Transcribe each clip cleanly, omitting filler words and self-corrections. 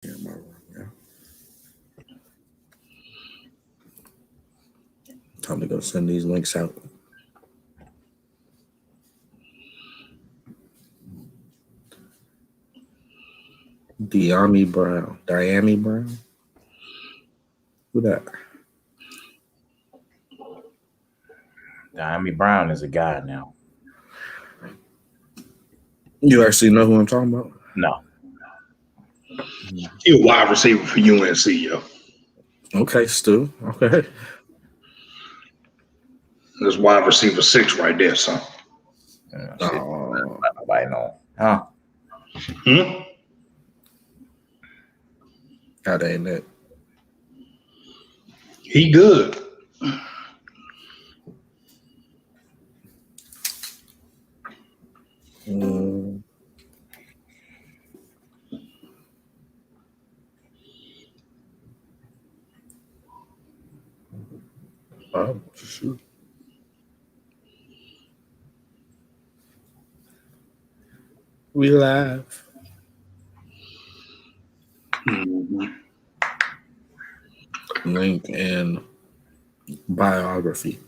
Yeah, yeah. Time to go send these links out. Diami Brown. Who that? Diami Brown is a guy now. You actually know who I'm talking about? No. He a wide receiver for UNC, yo. Okay, Stu. Okay. That's wide receiver 6 right there, son. Shit. Nobody know. Huh? That ain't it. He good. Oh, shoot. We live. Link and biography.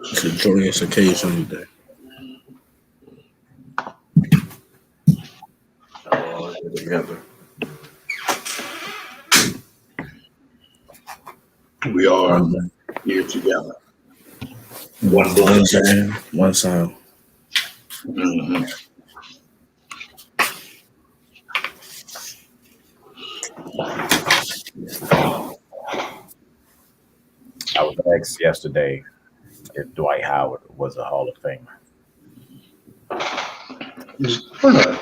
It's a joyous occasion today. All together. We are here together. One band, one sound. I was asked yesterday if Dwight Howard was a Hall of Famer. What a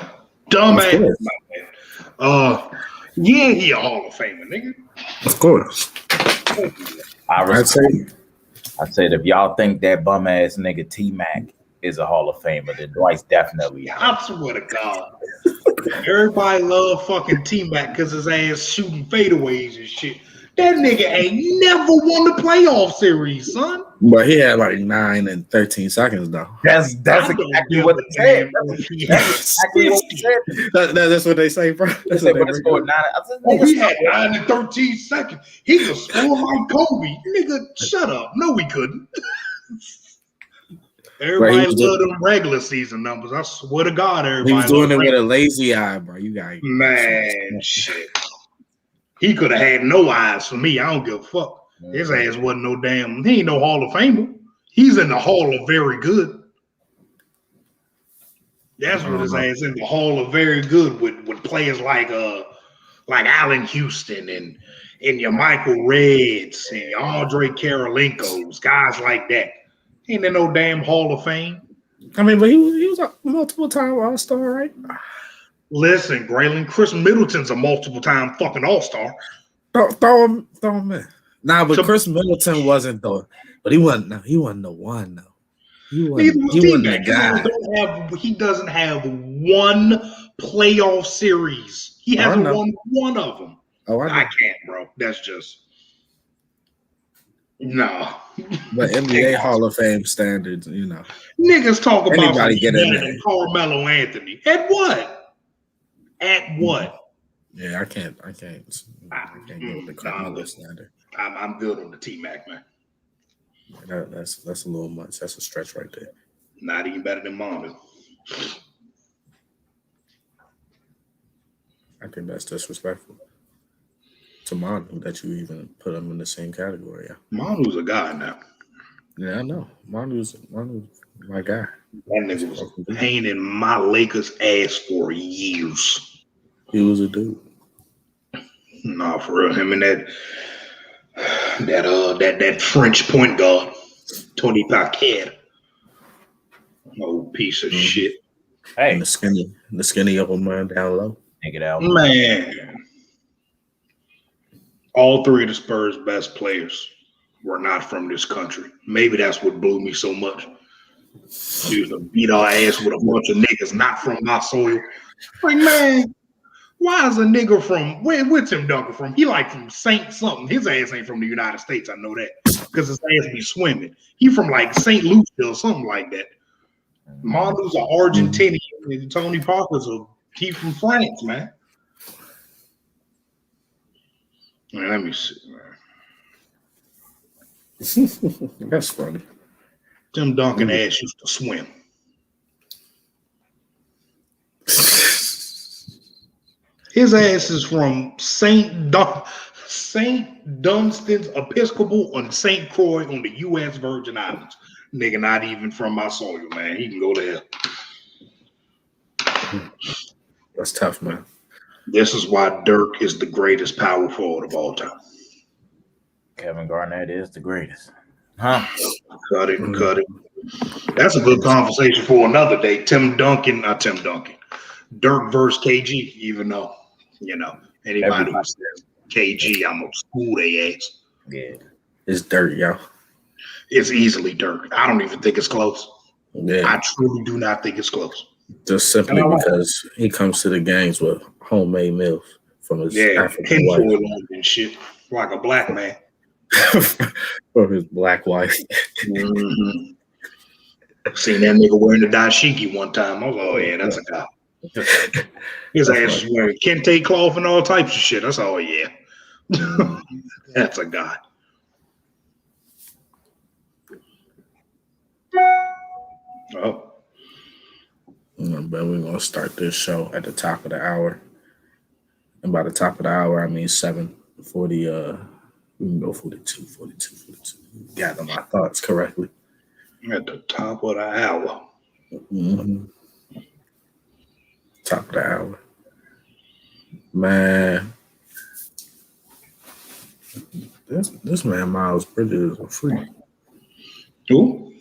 dumbass. Yeah, he a Hall of Famer, nigga. Of course. I'd say if y'all think that bum ass nigga T Mac is a Hall of Famer, then Dwight's definitely. I swear to God. Everybody love fucking T Mac because his ass shooting fadeaways and shit. That nigga ain't never won the playoff series, son. But he had like 9 and 13 seconds though. That's exactly what they said. That's exactly what they said. That's what they say, bro. That's what they scored 9. He had 9 and 13 seconds. He could score like Kobe. Nigga, shut up. No, he couldn't. Everybody loved them regular season numbers. I swear to God, everybody. He was doing it with a lazy eye, bro. You got man, shit. He could have had no eyes for me. I don't give a fuck. His ass wasn't no damn. He ain't no Hall of Famer. He's in the Hall of Very Good. That's what his ass in the Hall of Very Good with players like Allen Houston and your Michael Reds and your Andre Karolinkos, guys like that. Ain't in no damn Hall of Fame. I mean, but he was a multiple-time All-Star, right? Listen, Braylon, Chris Middleton's a multiple-time fucking All-Star. Throw him in. Nah, but Chris Middleton wasn't though. But he wasn't the one though. He wasn't the guy. He doesn't have one playoff series. He hasn't won one of them. Oh, I can't, bro. That's just no. But NBA Hall of Fame standards, you know. Niggas talk about anybody get in there. Carmelo Anthony. At what? At what? Yeah, I can't go with the Carmelo standard. I'm good on the T-Mac, man. That's a little much. That's a stretch right there. Not even better than Manu. I think that's disrespectful to Manu that you even put him in the same category. Yeah. Manu's a guy now. Yeah, I know. Manu's my guy. That nigga was pain in my Lakers ass for years. He was a dude. Nah, for real. Him and that French point guard, Tony Parker. Old piece of shit. Hey, and the skinny old man down low. Take it out, man. All three of the Spurs' best players were not from this country. Maybe that's what blew me so much. She used to beat our ass with a bunch of niggas not from my soil. Like, man, why is a nigga from where's Tim Duncan from? He like from Saint something. His ass ain't from the United States. I know that because his ass be swimming. He from like St. Lucia or something like that. Manu's an Argentinian. And Tony Parker's he from France, man. Man, let me see, man. That's funny. Tim Duncan ass used to swim. His ass is from St. Dunstan's Episcopal on St. Croix on the U.S. Virgin Islands. Nigga, not even from my soil, man. He can go to hell. That's tough, man. This is why Dirk is the greatest power forward of all time. Kevin Garnett is the greatest. Huh? Cut it. That's a good conversation for another day. Dirk versus KG, even though, anybody who says KG, I'm gonna school their ass. Yeah. It's Dirk, yo. It's easily Dirk. I don't even think it's close. Yeah. I truly do not think it's close. Just simply because he comes to the games with homemade meals from his African wife. And shit, like a black man. From his black wife. Mm-hmm. Seen that nigga wearing the dashiki one time. I was like, oh yeah, that's a guy. His ass is wearing kente cloth and all types of shit. That's all, yeah. That's a guy. Oh. But we're going to start this show at the top of the hour. And by the top of the hour, I mean 7:40. We can go 42. Gather my thoughts correctly. At the top of the hour. Mm-hmm. Top of the hour. Man. This man, Miles Bridges, is a freak. Who?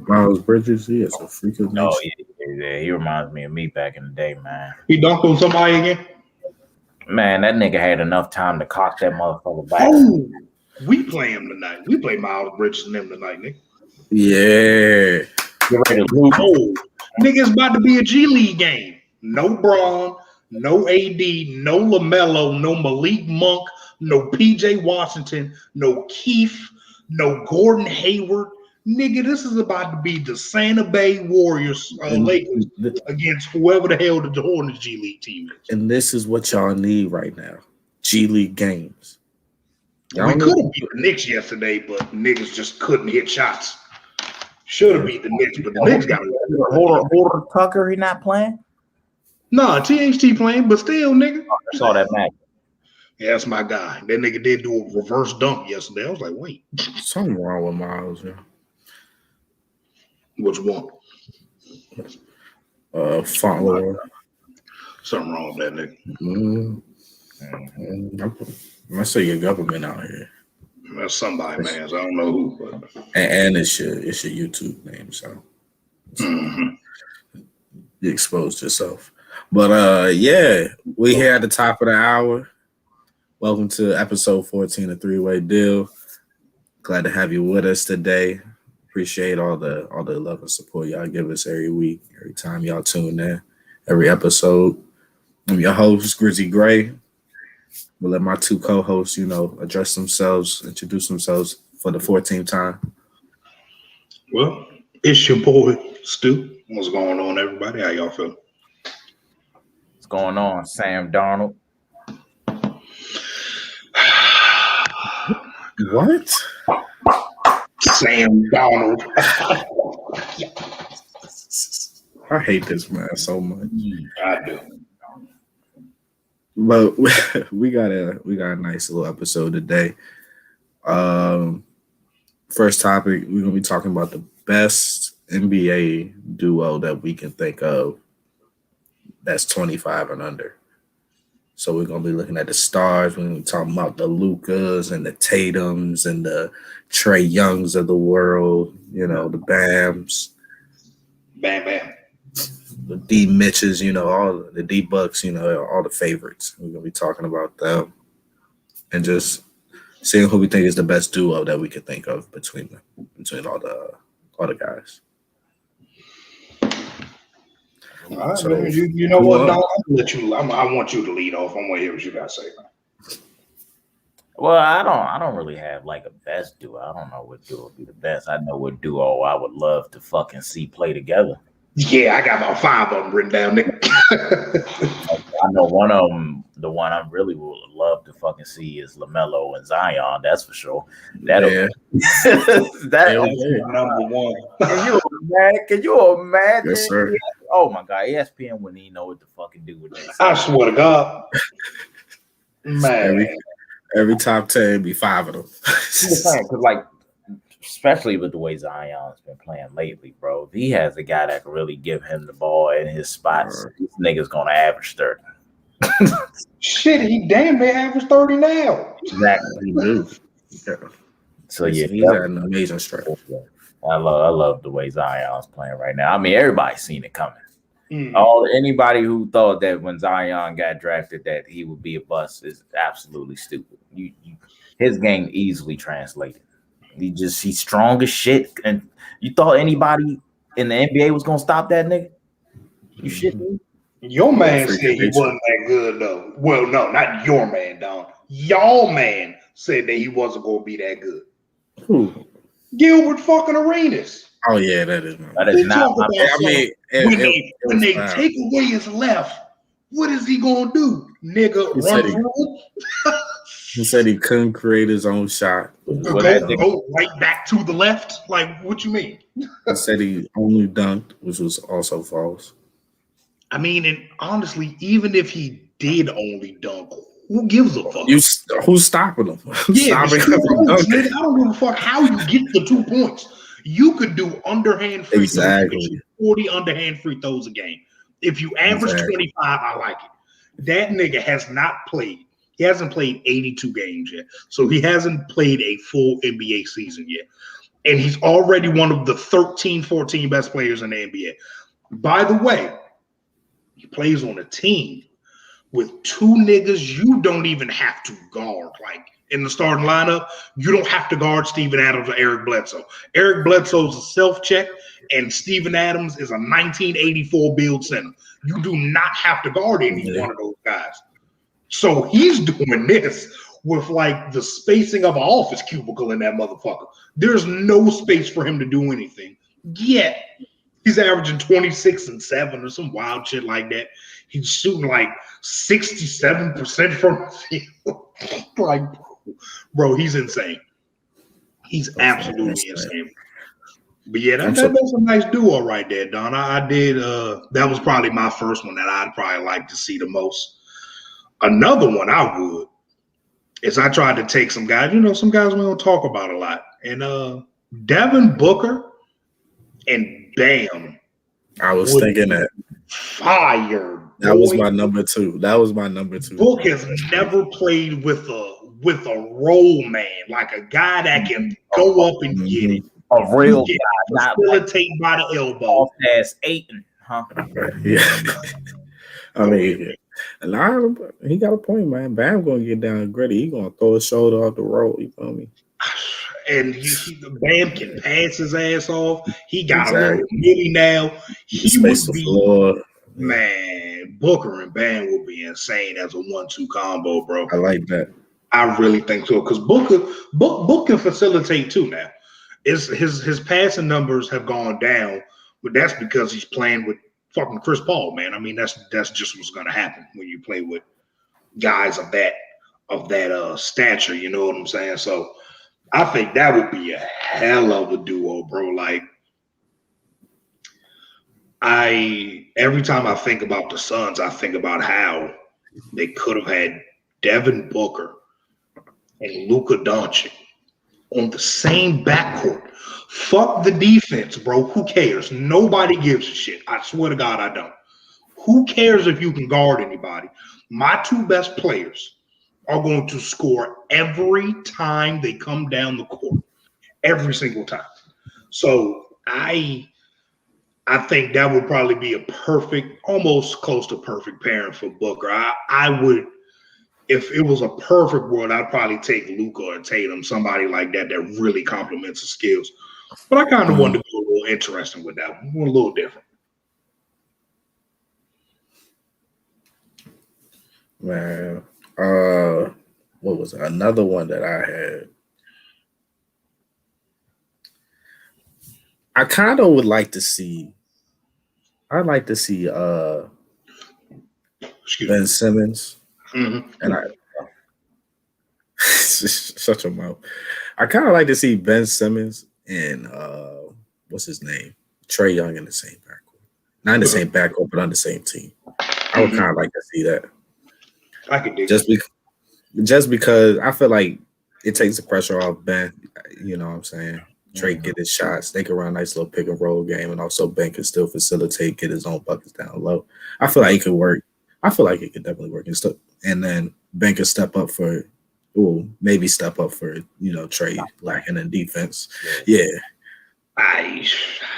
Miles Bridges, he is a freak of nature. Oh, yeah. He reminds me of me back in the day, man. He dunked on somebody again? Man, that nigga had enough time to cock that motherfucker back. Oh, we play him tonight. We play Miles Bridges and them tonight, nigga. Yeah. Oh, nigga, it's about to be a G League game. No Braun, no AD, no LaMelo, no Malik Monk, no PJ Washington, no Keith, no Gordon Hayward. Nigga, this is about to be the Santa Bay Warriors Lakers against whoever the hell the Hornets G League team is. And this is what y'all need right now. G League games. We could have beat the Knicks yesterday, but niggas just couldn't hit shots. Should have beat the Knicks, but the Knicks got it. Hold Tucker, he not playing? Nah, THT playing, but still, nigga. I saw that match. Yeah, that's my guy. That nigga did do a reverse dunk yesterday. I was like, wait. Something wrong with Miles, yeah. Which one? Fauntleroy. Something wrong with that nigga. I say your government out here. That's somebody, man. So I don't know who. But. And it's your YouTube name, so you exposed yourself. But yeah, we here at the top of the hour. Welcome to episode 14 of Three-Way Deal. Glad to have you with us today. Appreciate all the love and support y'all give us every week, every time y'all tune in, every episode. I'm your host, Grizzy Gray. We'll let my two co-hosts, introduce themselves for the 14th time. Well, it's your boy, Stu. What's going on, everybody? How y'all feel? What's going on, Sam Darnold? What? Sam Darnold. I hate this man so much. I do. But we got a nice little episode today. First topic, we're gonna be talking about the best NBA duo that we can think of that's 25 and under. So we're gonna be looking at the stars. We're gonna be talking about the Lukas and the Tatums and the Trey Youngs of the world. The Bams, Bam. the D Mitches, all the D Bucks, all the favorites. We're gonna be talking about them and just seeing who we think is the best duo that we could think of between all the guys. All right, So man. You know what, Don? I want you to lead off. I want to hear what you got to say, man. Well, I don't really have like a best duo. I don't know what duo would be the best. I know what duo I would love to fucking see play together. Yeah, I got about 5 of them written down, nigga. I know one of them, the one I really would love to fucking see is LaMelo and Zion. That's for sure. That'll That's number one. Can you imagine? Yes, sir. Oh my god, ESPN wouldn't even know what to fucking do with that. I swear to God, man. Every top 10 be 5 of them. Because like, especially with the way Zion's been playing lately, bro. If he has a guy that can really give him the ball in his spots, this nigga's gonna average 30. Shit, he damn near average 30 now. Exactly. He do. Yeah. So yeah, he's had an amazing stretch. I love the way Zion's playing right now. I mean, everybody's seen it coming. Anybody who thought that when Zion got drafted that he would be a bust is absolutely stupid. His game easily translated. He's strong as shit. And you thought anybody in the NBA was gonna stop that nigga? You shitting? Your man said he wasn't that good though. Well, no, not your man, Don. Y'all man said that he wasn't gonna be that good. Who? Gilbert fucking Arenas. Oh yeah, that is not my bad. I mean, when they take away his left, what is he gonna do, nigga? He said he couldn't create his own shot. Go right back to the left. Like, what you mean? He said he only dunked, which was also false. I mean, and honestly, even if he did only dunk, who gives a fuck? Who's stopping him? Yeah, stopping him from dunking? I don't give a fuck how you get the 2 points. You could do underhand free throws, 40 underhand free throws a game. If you average 25, I like it. That nigga has not played. He hasn't played 82 games yet. So he hasn't played a full NBA season yet. And he's already one of the 13, 14 best players in the NBA. By the way, he plays on a team with 2 niggas you don't even have to guard. Like, in the starting lineup, you don't have to guard Steven Adams or Eric Bledsoe. Eric Bledsoe's a self-check, and Steven Adams is a 1984 build center. You do not have to guard any one of those guys. So he's doing this with like the spacing of an office cubicle in that motherfucker. There's no space for him to do anything. Yet he's averaging 26 and 7 or some wild shit like that. He's shooting like 67% from the field. Like, bro, he's insane. He's absolutely insane. But yeah, that's a nice duo right there, Don. I did. That was probably my first one that I'd probably like to see the most. Another one I would is I tried to take some guys. You know, some guys we don't talk about a lot. And Devin Booker and Bam. I was thinking that. Fire. That was my number 2. Book has never played with a role man, like a guy that can go up and get it. A real guy, not facilitate by the elbow. Ass Aiton, huh? Yeah. I mean, he got a point, man. Bam gonna get down and gritty. He gonna throw his shoulder off the road. You feel me? And Bam can pass his ass off. He got a little mini now. He would be floor. Man, Booker and Bam would be insane as a 1-2 combo, bro. I like that. I really think so because Book can facilitate too now. His passing numbers have gone down, but that's because he's playing with fucking Chris Paul, man. I mean, that's just what's gonna happen when you play with guys of that stature. You know what I'm saying? So I think that would be a hell of a duo, bro. Like, every time I think about the Suns, I think about how they could have had Devin Booker and Luka Doncic on the same backcourt. Fuck the defense, bro. Who cares? Nobody gives a shit. I swear to God, I don't. Who cares if you can guard anybody? My 2 best players are going to score every time they come down the court. Every single time. So I think that would probably be a perfect, almost close to perfect pairing for Booker. I would, if it was a perfect world, I'd probably take Luka or Tatum, somebody like that really complements the skills. But I kind of wanted to go a little interesting with that one, a little different. Man, what was it? Another one that I had? I kind of would like to see. I'd like to see Excuse Ben Simmons, me. Mm-hmm. and I such a mouth. I kind of like to see Ben Simmons and what's his name, Trey Young in the same backcourt, not in the same backcourt, but on the same team. I would kind of like to see that. I could dig Just because I feel like it takes the pressure off Ben. You know what I'm saying? Trey get his shots. They can run a nice little pick and roll game, and also Ben can still facilitate, get his own buckets down low. I feel like it could work. I feel like it could definitely work and then Ben could step up for, maybe step up for Trey lacking in defense. Yeah, I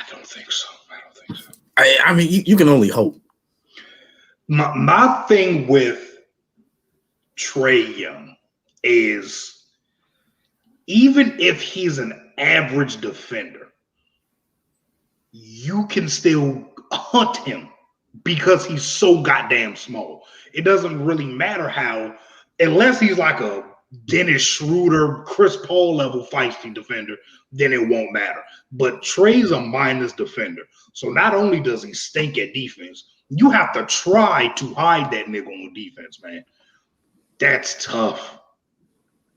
don't think so. I mean, you can only hope. My thing with Trey Young is, even if he's an average defender, you can still hunt him because he's so goddamn small. It doesn't really matter how, unless he's like a Dennis Schroeder, Chris Paul level feisty defender, then it won't matter. But Trey's a minus defender. So not only does he stink at defense, you have to try to hide that nigga on defense, man. That's tough.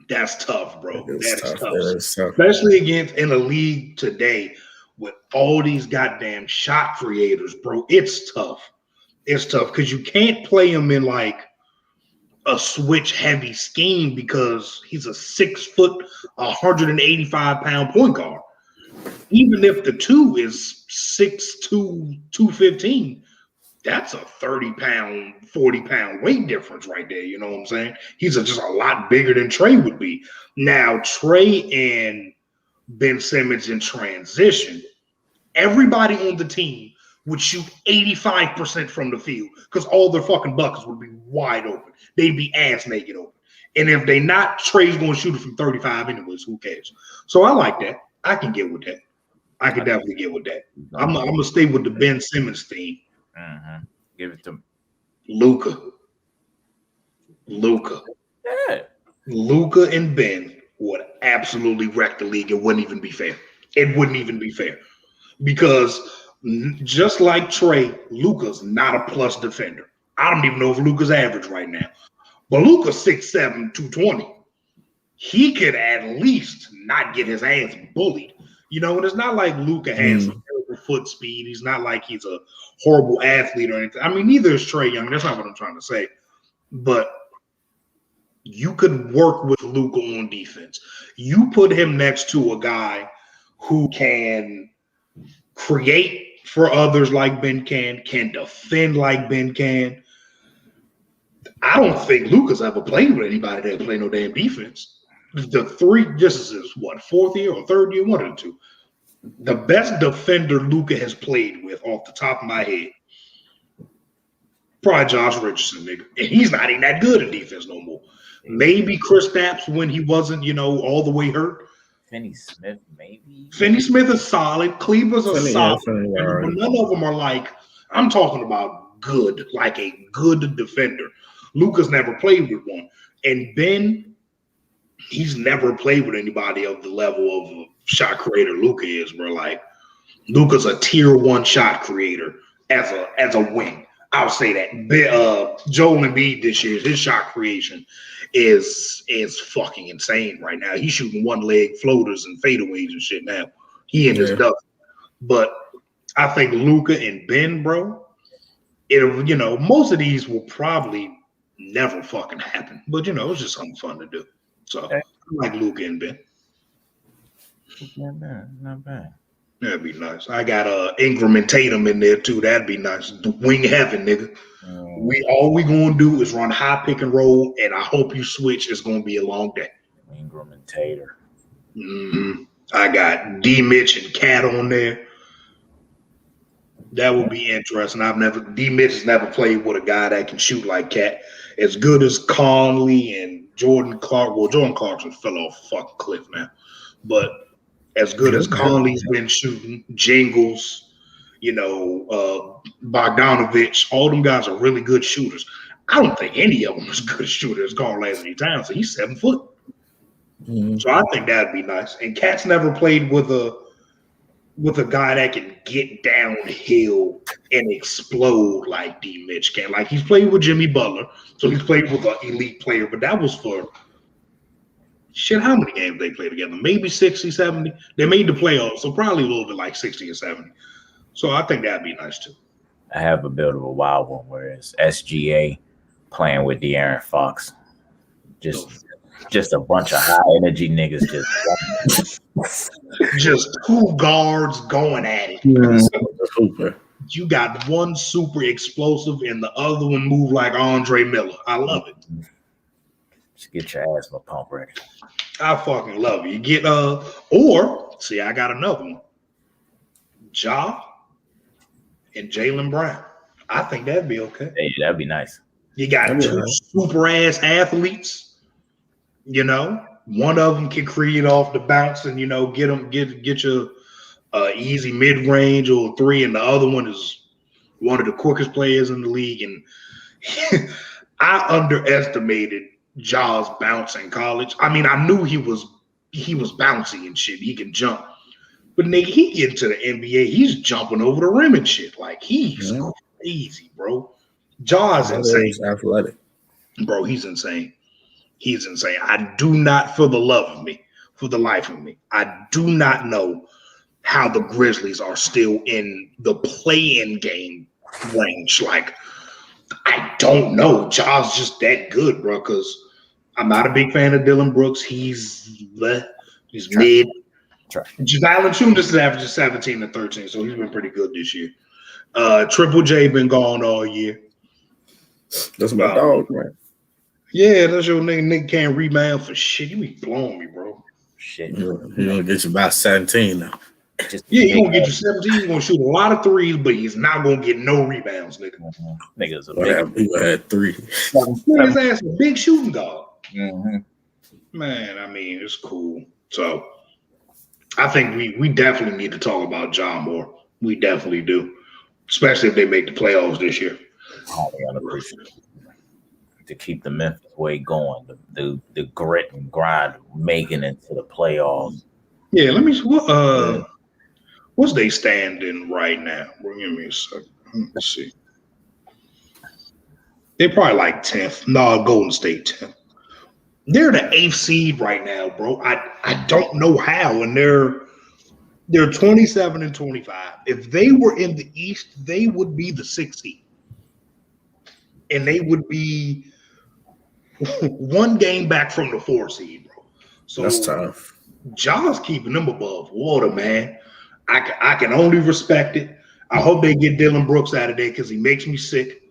That's tough, bro. That's tough. Especially against in a league today with all these goddamn shot creators, bro. It's tough. It's tough because you can't play him in like a switch heavy scheme because he's a 6 foot, 185-pound point guard. Even if the two is 6'2", 215, that's a 30-pound, 40-pound weight difference right there. You know what I'm saying? He's just a lot bigger than Trey would be. Now, Trey and Ben Simmons in transition, everybody on the team would shoot 85% from the field because all their fucking buckets would be wide open. They'd be ass naked open. And if they not, Trey's going to shoot it from 35 anyways. Who cares? So I like that. I can get with that. I can definitely get with that. I'm going to stay with the Ben Simmons theme. Mm-hmm. Give it to him. Luka. Yeah. Luka and Ben would absolutely wreck the league. It wouldn't even be fair. Because just like Trey, Luka's not a plus defender. I don't even know if Luka's average right now. But Luka's 6'7", 220. He could at least not get his ass bullied. And it's not like Luka has some terrible foot speed. He's not like he's a horrible athlete or anything. I mean, neither is Trey Young. That's not what I'm trying to say. But you could work with Luka on defense. You put him next to a guy who can create for others like Ben can defend like Ben can. I don't think Luka's ever played with anybody that play no damn defense. This is what, fourth year or third year, one of the two. The best defender Luka has played with, off the top of my head, probably Josh Richardson, nigga. And he's not even that good at defense no more. Maybe Chris Stapps when he wasn't, all the way hurt. Finney Smith, maybe. Finney Smith is solid. Cleaver's a solid. But none of them are like, I'm talking about good, like a good defender. Luka's never played with one. And Ben, he's never played with anybody of the level of a shot creator Luka is, bro. Like, Luka's a tier 1 shot creator as a wing. I'll say that. Joel Embiid this year, his shot creation is fucking insane right now. He's shooting one leg floaters and fadeaways and shit now. He in his stuff. But I think Luka and Ben, bro, most of these will probably never fucking happen. But it's just something fun to do. So I like Luka and Ben. Not bad. That'd be nice. I got Ingram and Tatum in there too. That'd be nice. Wing heaven, nigga. All we gonna do is run high pick and roll, and I hope you switch. It's gonna be a long day. Ingram and Tater. I got D Mitch and Cat on there. That would be interesting. D Mitch has never played with a guy that can shoot like Cat. As good as Conley and Jordan Clark. Well, Jordan Clarkson fell off a fucking cliff now. But as good as Conley's been shooting, Jingles, Bogdanovich, all them guys are really good shooters. I don't think any of them is good shooter as Carl Anthony Towns. So he's 7 foot. Mm-hmm. So I think that'd be nice. And Cat's never played with a guy that can get downhill and explode like D. Mitch can. Like he's played with Jimmy Butler, so he's played with an elite player, but that was for shit. How many games they played together? Maybe 60, 70. They made the playoffs, so probably a little bit like 60 or 70. So I think that'd be nice too. I have a bit of a wild one where it's SGA playing with De'Aaron Fox. Just a bunch of high energy niggas just two guards going at it. Super. You got one super explosive and the other one move like Andre Miller. I love it. Just get your asthma pump ready. I fucking love it. You get or see, I got another one. Ja and Jaylen Brown. I think that'd be okay. Hey, that'd be nice. You got two super ass athletes. You know, one of them can create off the bounce and get your easy mid range or three, and the other one is one of the quickest players in the league. And I underestimated Ja's bounce in college. I mean, I knew he was bouncy and shit. He can jump, but nigga, he get into the NBA, he's jumping over the rim and shit. Like he's crazy, bro. Ja's insane. He's athletic, bro. He's insane. He's insane. I do not, for the life of me, I do not know how the Grizzlies are still in the play-in game range. Like, I don't know. Ja's just that good, bro, because I'm not a big fan of Dylan Brooks. He's mid. Jalen Shumis is averaging 17 and 13, so he's been pretty good this year. Triple J been gone all year. That's my dog, man. Yeah, that's your nigga. Nigga can't rebound for shit. You be blowing me, bro. Shit. He gonna get you about 17 now. He gonna get you 17. He's gonna shoot a lot of threes, but he's not gonna get no rebounds, nigga. Niggas He gonna have 3. His ass a big shooting guard. Mm-hmm. Man, I mean, it's cool. So I think we definitely need to talk about Ja more. We definitely do, especially if they make the playoffs this year. To keep the Memphis way going, the grit and grind of making it to the playoffs. Yeah, let me. What's they standing right now? Give me a second. Let's see. They're probably like 10th. No, Golden State 10th. They're the 8th seed right now, bro. I don't know how, and they're 27 and 25. If they were in the East, they would be the 6th seed, and they would be one game back from the 4 seed, bro. So that's tough. Ja's keeping them above water, man. I can only respect it. I hope they get Dylan Brooks out of there because he makes me sick.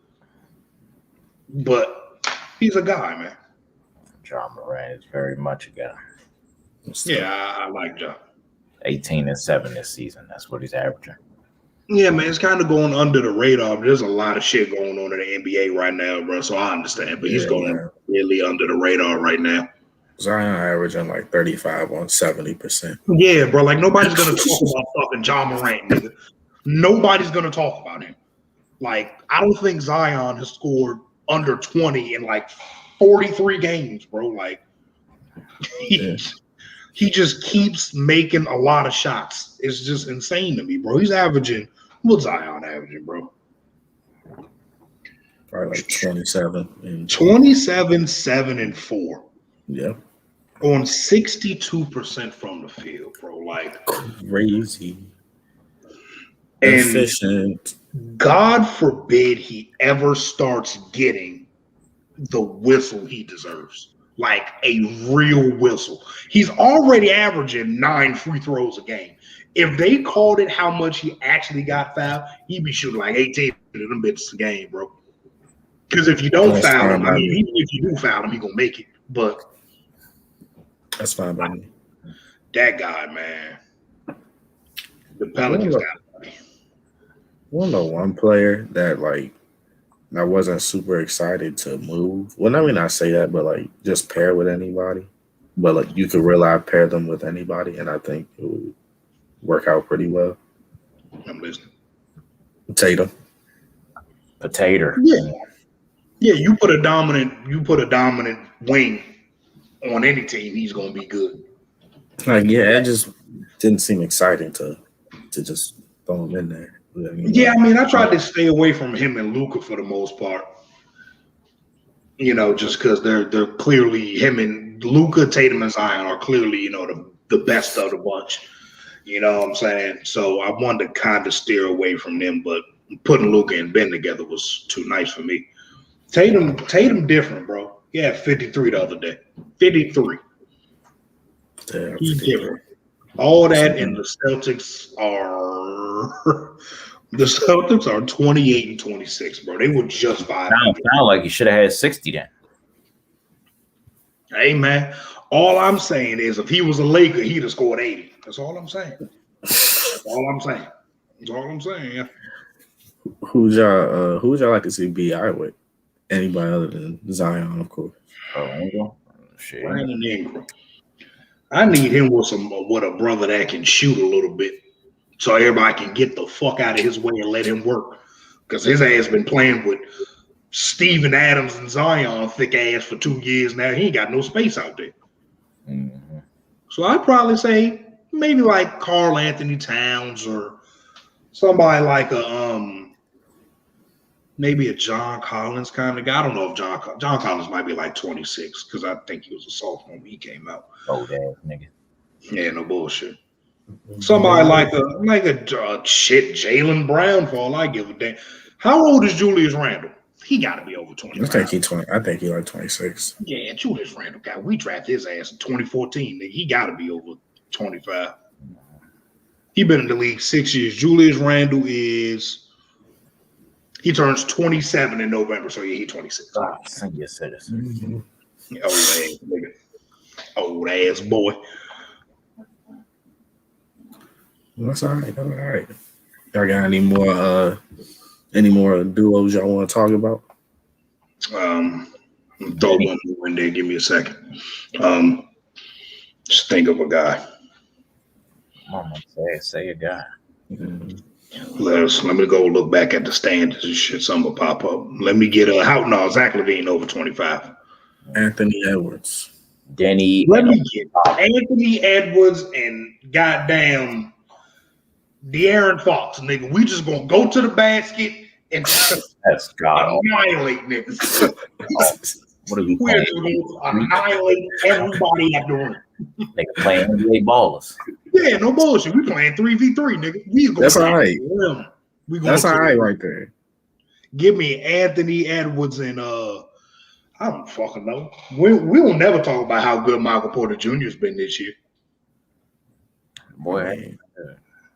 But he's a guy, man. Ja Morant is very much a guy. Yeah, I like Ja. 18 and 7 this season. That's what he's averaging. Yeah, man, it's kind of going under the radar. There's a lot of shit going on in the NBA right now, bro. So I understand, but he's going really under the radar right now. Zion averaging like 35 on 70%. Yeah, bro. Like nobody's gonna talk about fucking Ja Morant, nigga. Nobody's gonna talk about him. Like I don't think Zion has scored under 20 in like 43 games, bro. Like he just keeps making a lot of shots. It's just insane to me, bro. He's averaging. What's Zion averaging, bro? Probably like 27. 27, 7, and 4. Yeah. On 62% from the field, bro. Like crazy. And efficient. God forbid he ever starts getting the whistle he deserves. Like a real whistle. He's already averaging 9 free throws a game. If they called it how much he actually got fouled, he'd be shooting like 18 of them bitches a game, bro. Because if you don't foul him, I mean, even if you do foul him, he's going to make it. But that's fine by me. That guy, man. The Pelicans got money. Well, no one player that like I wasn't super excited to move. Well, I mean, I say that, but like just pair with anybody. But like you could really pair them with anybody, and I think it would work out pretty well. I'm listening. Tatum. Potato. Yeah. Yeah, you put a dominant wing on any team, he's gonna be good. Like, yeah, it just didn't seem exciting to just throw him in there. Yeah, I mean, I tried to stay away from him and Luca for the most part. Just because they're clearly him and Luca, Tatum, and Zion are clearly the best of the bunch. You know what I'm saying? So I wanted to kind of steer away from them, but putting Luca and Ben together was too nice for me. Tatum different, bro. Yeah, 53 the other day. 53. Yeah, He's different. All that, and the Celtics are 28 and 26, bro. They were just 500. Sound like you should have had 60 then. Hey, man. All I'm saying is if he was a Laker, he'd have scored 80. That's all I'm saying. Yeah. Who'd y'all like to see BI with? Anybody other than Zion, of course. Shit. Brandon Ingram. I need him with a brother that can shoot a little bit, so everybody can get the fuck out of his way and let him work. Because his ass been playing with Steven Adams and Zion thick ass for 2 years now. He ain't got no space out there. Mm-hmm. So I'd probably say maybe like Karl Anthony Towns or somebody like maybe a John Collins kind of guy. I don't know if John Collins might be like 26 because I think he was a sophomore when he came out. Oh, damn, nigga. Yeah, no bullshit. Somebody like a Jaylen Brown for all I give a damn. How old is Julius Randle? He got to be over 25. I think he like 26. Yeah, Julius Randle guy. We drafted his ass in 2014. He got to be over 25. He been in the league 6 years. Julius Randle he turns 27 in November, so yeah, he's 26. Senior citizen. Mm-hmm. Old ass boy. That's all right. Y'all got any more duos y'all want to talk about? Throw one more in there. Give me a second. Just think of a guy. Mama say a guy. Mm-hmm. Let me go look back at the standings and shit. Something will pop up. Let me get Zach LaVine over 25. Anthony Edwards. Let me get Anthony Edwards and goddamn De'Aaron Fox, nigga. We just gonna go to the basket and that's God annihilate niggas. What are we We're just gonna annihilate everybody at the rim. Nigga playing NBA ballers. Yeah, no bullshit. We playing 3v3, nigga. That's all right. That's all right there. Give me Anthony Edwards and I don't fucking know. We will never talk about how good Michael Porter Jr. has been this year. Boy,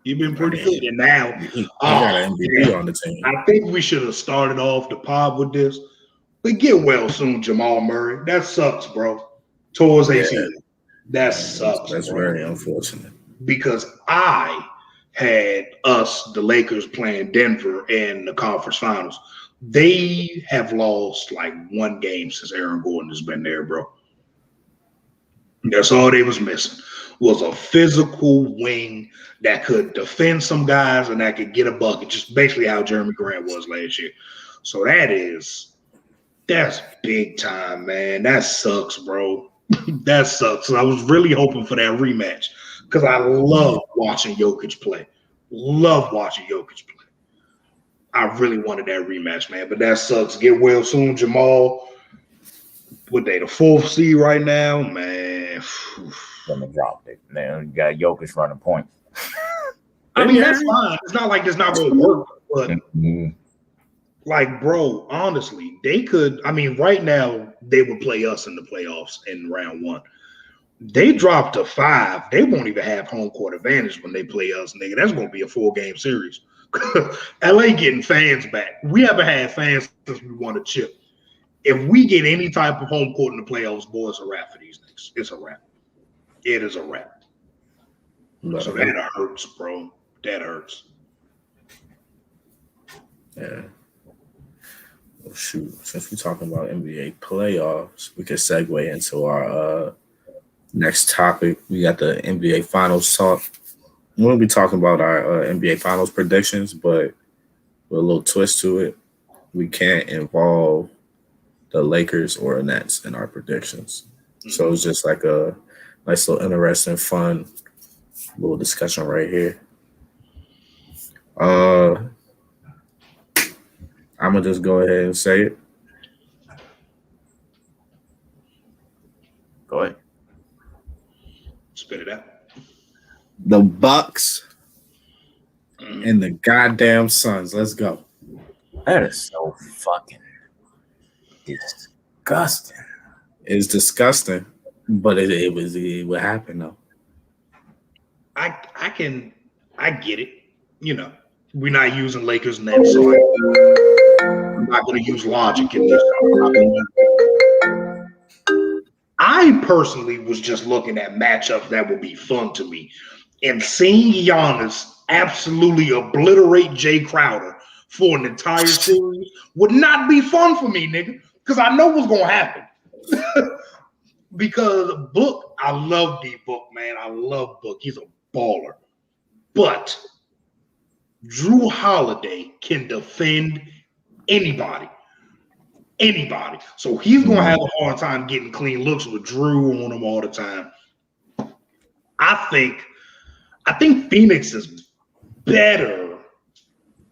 he's been pretty good. And now he got an MVP on the team. I think we should have started off the pod with this. But get well soon, Jamal Murray. That sucks, bro. Towards ACL. That sucks. That's very unfortunate. Because I had the Lakers, playing Denver in the conference finals. They have lost like one game since Aaron Gordon has been there, bro. That's all they was missing, was a physical wing that could defend some guys and that could get a bucket, just basically how Jeremy Grant was last year. So that's big time, man. That sucks, bro. That sucks. I was really hoping for that rematch because I love watching Jokic play. I really wanted that rematch, man, but that sucks. Get well soon, Jamal. What they, the 4th seed right now, man? Let me drop it. Man, you got Jokic running point. I mean, that's fine. It's not like it's not going to work, but like, bro, honestly, they could. I mean, right now they would play us in the playoffs in round 1. They dropped to 5. They won't even have home court advantage when they play us, nigga. That's going to be a 4-game series. LA getting fans back. We haven't had fans since we won a chip. If we get any type of home court in the playoffs, boy, it's a wrap for these niggas. It's a wrap. It is a wrap. So that hurts, bro. That hurts. Yeah. Well, shoot. Since we're talking about NBA playoffs, we can segue into our next topic. We got the NBA Finals talk. We'll be talking about our NBA Finals predictions, but with a little twist to it. We can't involve the Lakers or Nets in our predictions. So it's just like a nice little interesting, fun little discussion right here. I'm gonna just go ahead and say it. Go ahead. Spit it out. The Bucks and the goddamn Suns. Let's go. That is so fucking disgusting. It's disgusting, but it would happen though. I get it. You know, we're not using Lakers Nets, so I'm not going to use logic in this. I personally was just looking at matchups that would be fun to me, and seeing Giannis absolutely obliterate Jay Crowder for an entire series would not be fun for me, nigga, because I know what's gonna happen. Because Book, I love D Book, man. I love Book. He's a baller. But Drew Holiday can defend anybody. Anybody. So he's going to have a hard time getting clean looks with Drew on him all the time. I think Phoenix is better,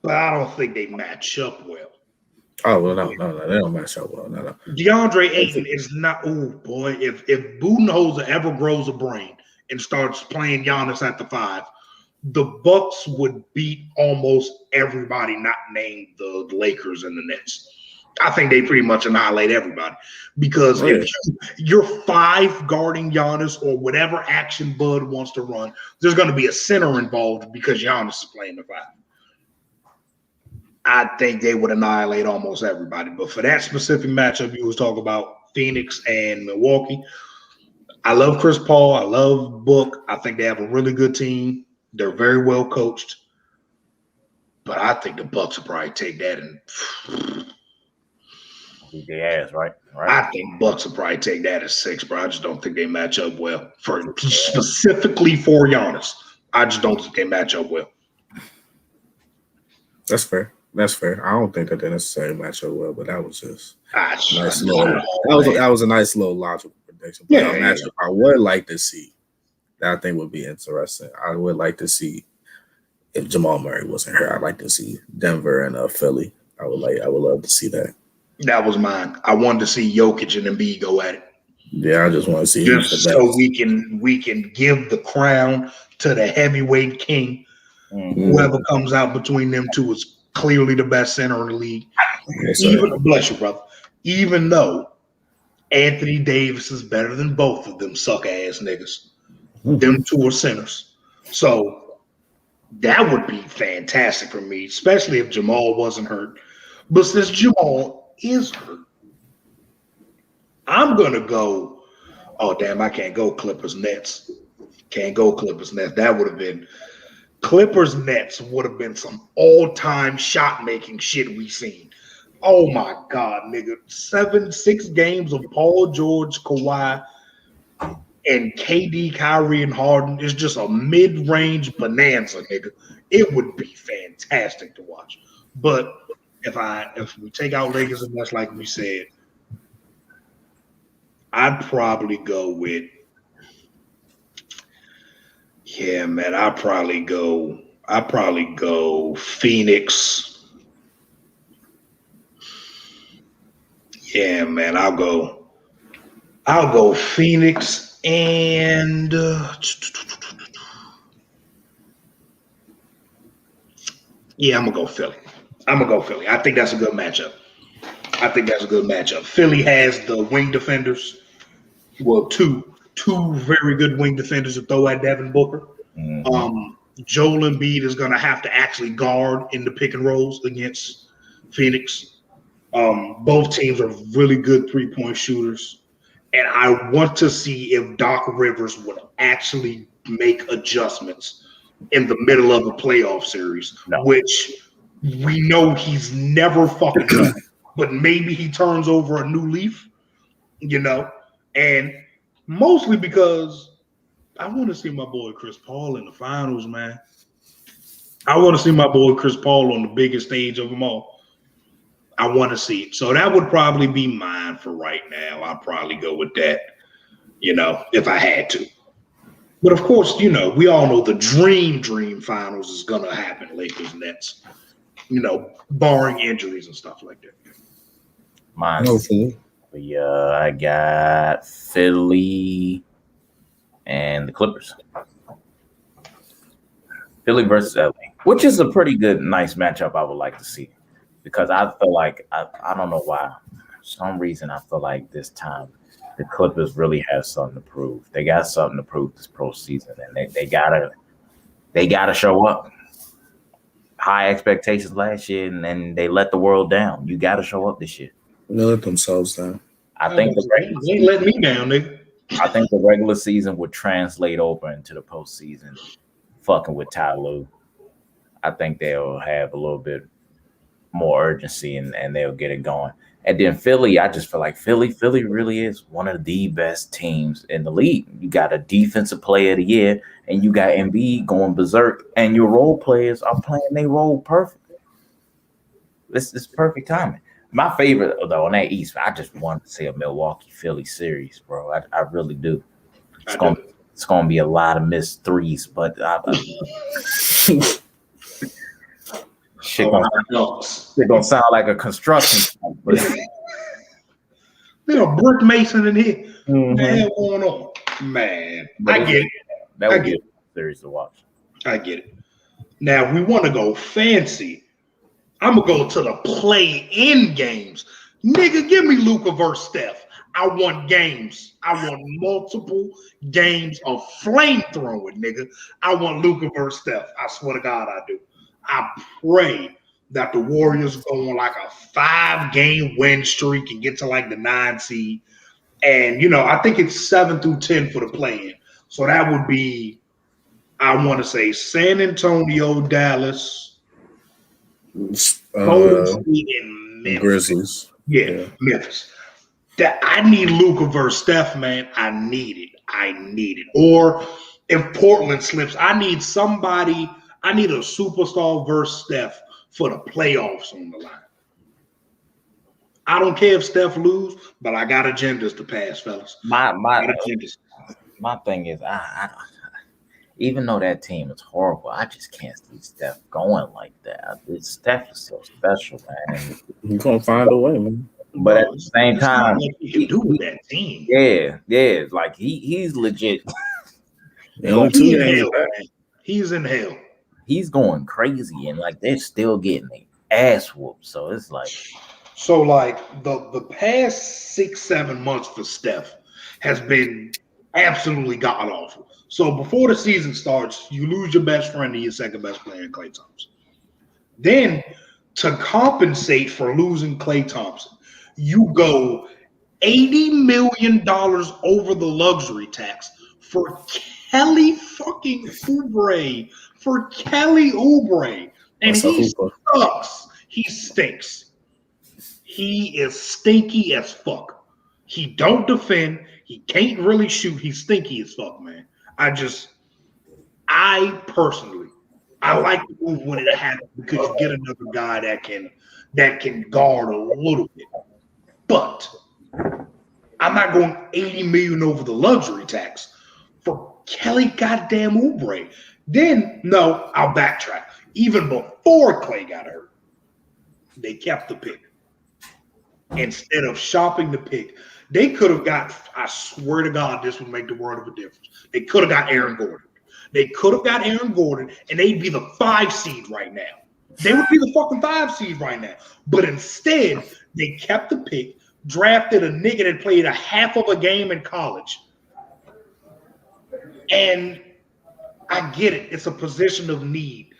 but I don't think they match up well. Oh, well, no, they don't match up well. No. DeAndre Ayton is not. Oh boy, if Budenholzer ever grows a brain and starts playing Giannis at the 5, the Bucks would beat almost everybody not named the Lakers and the Nets. I think they pretty much annihilate everybody because if you're 5 guarding Giannis or whatever action Bud wants to run, there's going to be a center involved because Giannis is playing the 5. I think they would annihilate almost everybody. But for that specific matchup you was talking about, Phoenix and Milwaukee, I love Chris Paul. I love Book. I think they have a really good team. They're very well coached. But I think the Bucks will probably take that and beat their ass, right? I think Bucks will probably take that as 6, bro. I just don't think they match up well. Specifically for Giannis, I just don't think they match up well. That's fair. I don't think that they necessarily match up well, but that was just nice little. That was a nice little logical prediction. But matchup I would like to see that I think would be interesting. I would like to see if Jamal Murray wasn't here. I'd like to see Denver and Philly. I would love to see that. That was mine. I wanted to see Jokic and Embiid go at it. Yeah, I just want to see just so we can give the crown to the heavyweight king. Mm-hmm. Whoever comes out between them two is clearly the best center in the league. Yes, bless you, brother. Even though Anthony Davis is better than both of them suck ass niggas. Mm-hmm. Them two are centers. So that would be fantastic for me, especially if Jamal wasn't hurt. But since Jamal is hurt, I'm gonna go. Oh damn! I can't go Clippers Nets. Can't go Clippers Nets. That would have been Clippers Nets. Would have been some all-time shot-making shit we seen. Oh my god, nigga! 6 games of Paul George, Kawhi, and KD, Kyrie, and Harden is just a mid-range bonanza, nigga. It would be fantastic to watch. But if we take out Lakers and Nets, like we said, I'd probably go with, I'd probably go Phoenix. Yeah, man, I'll go Phoenix and I'm gonna go Philly. I think that's a good matchup. Philly has the wing defenders. Well, two very good wing defenders to throw at Devin Booker. Mm-hmm. Joel Embiid is going to have to actually guard in the pick and rolls against Phoenix. Both teams are really good 3-point shooters. And I want to see if Doc Rivers would actually make adjustments in the middle of a playoff series, which we know he's never fucking done. But maybe he turns over a new leaf, and mostly because I want to see my boy Chris Paul in the finals, man. I want to see my boy Chris Paul on the biggest stage of them all. I want to see it. So that would probably be mine for right now. I'll probably go with that, if I had to. But of course, we all know the dream finals is going to happen, Lakers Nets, barring injuries and stuff like that. Mine's, I got Philly and the Clippers. Philly versus LA, which is a pretty good, nice matchup I would like to see. Because I feel like, I don't know why, for some reason I feel like this time the Clippers really have something to prove. They got something to prove this postseason, and they gotta show up. High expectations last year, and then they let the world down. You got to show up this year. They let themselves down. They ain't letting me down, nigga. I think the regular season would translate over into the postseason. Fucking with Ty Lue, I think they'll have a little bit more urgency and they'll get it going. And then Philly, I just feel like Philly really is one of the best teams in the league. You got a defensive player of the year, and you got Embiid going berserk, and your role players are playing their role perfectly. This is perfect timing. My favorite, though, on that East, I just want to see a Milwaukee-Philly series, bro. I really do. It's gonna be a lot of missed threes, but shit gonna sound like a construction site. There's a brick mason in here. Mm-hmm. Man, what's going on? Man, I get it. That would be a series to watch. I get it. Now, if we want to go fancy, I'm going to go to the play-in games. Nigga, give me Luka versus Steph. I want games. I want multiple games of flamethrowing, nigga. I want Luka versus Steph. I swear to God, I do. I pray that the Warriors go on like a 5-game win streak and get to like the 9 seed. And, I think it's 7 through 10 for the play-in. So that would be, I want to say, San Antonio, Dallas, and Memphis. Grizzlies. Yeah, Memphis. That I need Luka versus Steph, man. I need it. Or if Portland slips, I need a superstar versus Steph for the playoffs on the line. I don't care if Steph lose, but I got agendas to pass, fellas. My thing is, I even though that team is horrible, I just can't see Steph going like that. Steph is so special, man. He's gonna find a way, man. But at the same time, he can do with that team. Yeah, like he's legit. He's in hell. He's going crazy, and like they're still getting their ass whooped. So it's like, the past 6-7 months for Steph has been absolutely god awful. So before the season starts, you lose your best friend and your second best player, Klay Thompson. Then to compensate for losing Klay Thompson, you go $80 million over the luxury tax for Kelly fucking Oubre. For Kelly Oubre. And he sucks. He stinks. He is stinky as fuck. He don't defend. He can't really shoot. He's stinky as fuck, man. I personally like the move when it happens because you get another guy that can guard a little bit. But I'm not going $80 million over the luxury tax for Kelly goddamn Oubre. Then, no, I'll backtrack. Even before Klay got hurt, they kept the pick. Instead of shopping the pick, they could have got, I swear to God, this would make the world of a difference. They could have got Aaron Gordon. And they'd be the 5 seed right now. They would be the fucking 5 seed right now. But instead, they kept the pick, drafted a nigga that played a half of a game in college. And I get it. It's a position of need.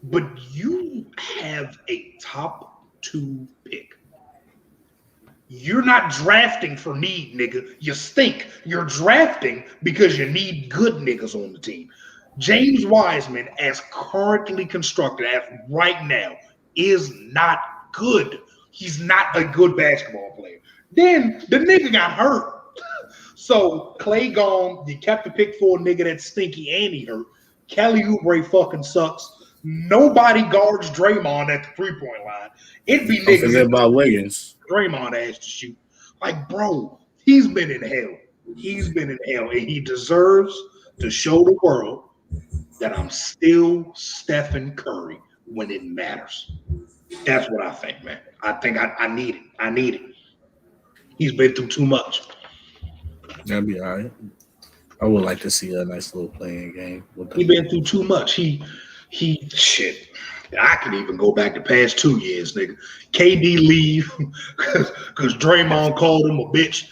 But you have a top 2 pick. You're not drafting for need, nigga. You stink. You're drafting because you need good niggas on the team. James Wiseman, as currently constructed as right now, is not good. He's not a good basketball player. Then the nigga got hurt. So Klay gone. You kept the pick for a nigga that's stinky and he hurt. Kelly Oubre fucking sucks. Nobody guards Draymond at the 3-point line. It'd be Don't forget niggas about Wiggins. Draymond asked to shoot. Like, bro, he's been in hell. He's been in hell, and he deserves to show the world that I'm still Stephen Curry when it matters. That's what I think, man. I think I need it. I need it. He's been through too much. That'd be all right. I would like to see a nice little playing game. He's been through too much. He shit. I could even go back the past 2 years, nigga. KD leave because Draymond called him a bitch.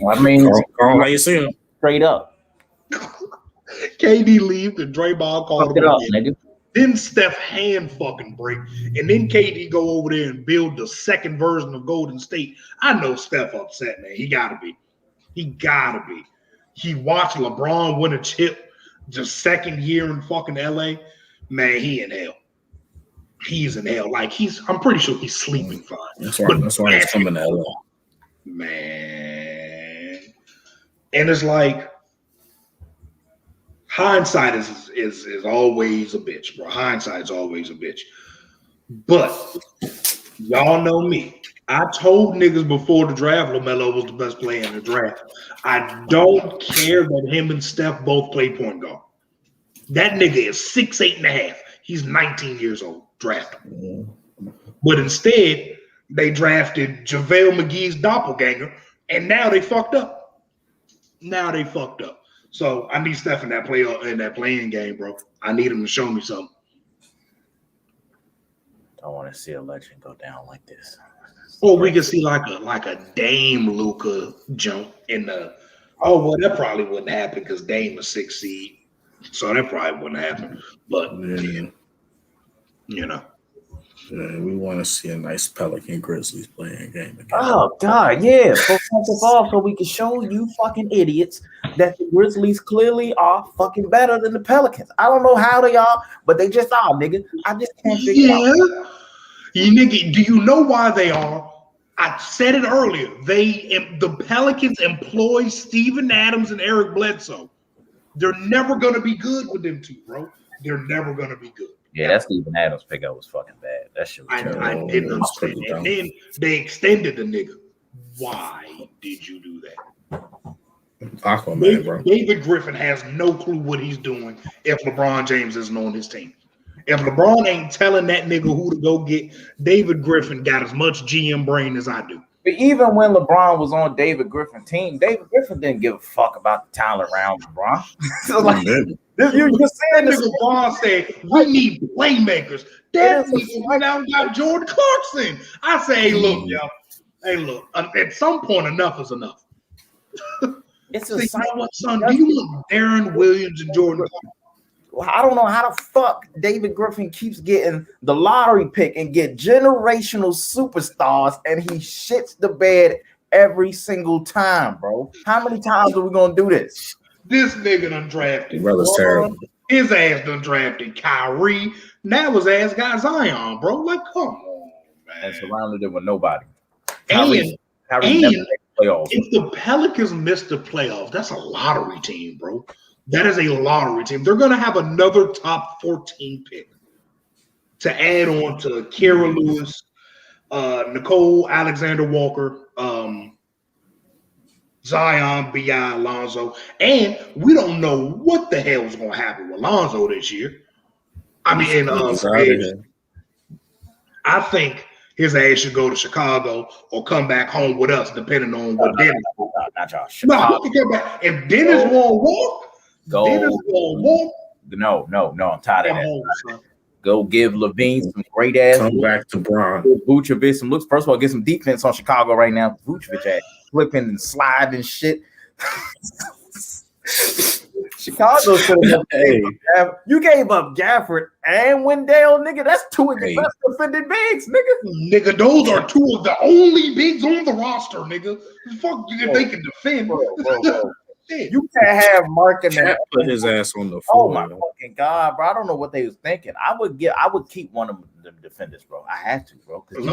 I mean, call how you see him. Straight up. KD leave and Draymond called him a bitch. Nigga. Then Steph hand fucking break, and then KD go over there and build the second version of Golden State. I know Steph upset, man. He gotta be. He watched LeBron win a chip the second year in fucking LA. Man, he in hell. He's in hell. Like I'm pretty sure he's sleeping fine. That's why he's coming to LA. Man. And it's like hindsight is always a bitch, bro. Hindsight is always a bitch. But y'all know me. I told niggas before the draft LaMelo was the best player in the draft. I don't care that him and Steph both play point guard. That nigga is 6'8.5". He's 19 years old. Draft him. But instead, they drafted JaVale McGee's doppelganger, and now they fucked up. So I need Steph in that playing game, bro. I need him to show me something. I want to see a legend go down like this. Or we could see like a Dame Luka jump in the. Oh well, that probably wouldn't happen because Dame is 6 seed, so that probably wouldn't happen. But you know. Yeah, we want to see a nice Pelican Grizzlies playing game again. Oh God, yeah. So we can show you fucking idiots that the Grizzlies clearly are fucking better than the Pelicans. I don't know how they are, but they just are, nigga. I just can't figure it out. You nigga, do you know why they are? I said it earlier. The Pelicans employ Steven Adams and Eric Bledsoe. They're never gonna be good with them two, bro. They're never gonna be good. Yeah, that Steven Adams pickup was fucking bad. That shit was terrible. I didn't understand. And then they extended the nigga. Why did you do that? Aquaman, bro. David Griffin has no clue what he's doing if LeBron James isn't on his team. If LeBron ain't telling that nigga who to go get, David Griffin got as much GM brain as I do. But even when LeBron was on David Griffin's team, David Griffin didn't give a fuck about the talent around LeBron. So like, you're saying this. LeBron said, we need playmakers. That nigga went out and got Jordan Clarkson. I say, hey, look, y'all. Hey, look. At some point, enough is enough. It's a sign. What, son? Do you want Darren Williams and Jordan Clarkson? Well, I don't know how the fuck David Griffin keeps getting the lottery pick and get generational superstars, and he shits the bed every single time, bro. How many times are we gonna do this? This nigga done drafted. Brother's terrible. His ass done drafted Kyrie. Now his ass got Zion, bro. Like, come on, man. And surrounded it with nobody. Kyrie never made the playoffs. If the Pelicans miss the playoffs, that's a lottery team, bro. That is a lottery team. They're going to have another top 14 pick to add on to Kira Lewis, Nicole Alexander-Walker, Zion, B.I., Alonzo. And we don't know what the hell is going to happen with Alonzo this year. I mean, I think his ass should go to Chicago or come back home with us, depending on what Dennis wants. Not y'all. Chicago. No, if Dennis won't walk, Go. Dennis won't walk. No, I'm tired of that. Go give Levine some great ass. Come back to Bron. Vucevic some looks. First of all, get some defense on Chicago right now. Vucevic ass flipping and sliding and shit. Chicago you gave up Gafford and Wendell, nigga. That's two of the best defended bigs, nigga. Nigga, those are two of the only bigs on the roster, nigga. Fuck if they can defend. Bro. You can't have Mark and that. Put his ass on the Oh floor. my fucking God, bro! I don't know what they was thinking. I would keep one of them defenders, bro. I had to, bro, because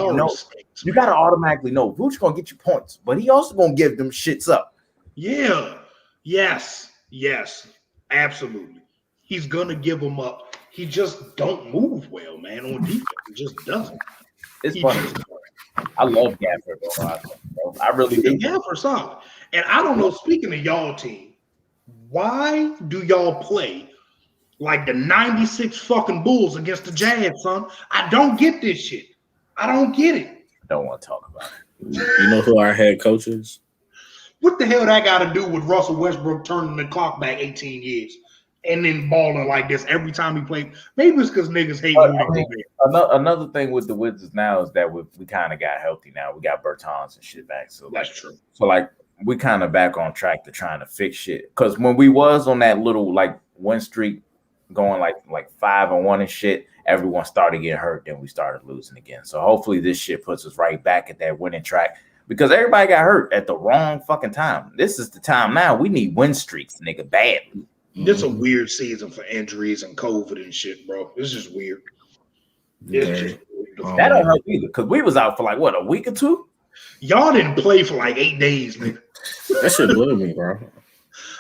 you gotta automatically know Vooch gonna get you points, but he also gonna give them shits up. Yeah, yes, absolutely. he's gonna give them up. He just don't move well, man. On defense, he just doesn't. It's funny. I love Gafford, bro. I really do. Gafford solid. And I don't know. Speaking of y'all team, why do y'all play like the '96 fucking Bulls against the Jazz, son? I don't get this shit. I don't get it. I don't want to talk about it. You know who our head coach is? What the hell that got to do with Russell Westbrook turning the clock back 18 years and then balling like this every time he played? Maybe it's because niggas hate Rudy Gobert. Another thing with the Wizards now is that we kind of got healthy now. We got Bertans and shit back. So that's true. So like we kind of back on track to trying to fix shit. Because when we was on that little like win streak going like 5-1 and shit, everyone started getting hurt. Then we started losing again. So hopefully this shit puts us right back at that winning track. Because everybody got hurt at the wrong fucking time. This is the time now. We need win streaks, nigga, badly. This is a weird season for injuries and COVID and shit, bro. It's just weird. That don't help either. Because we was out for like, what, a week or two? Y'all didn't play for like 8 days, nigga. That shit blew me, bro. I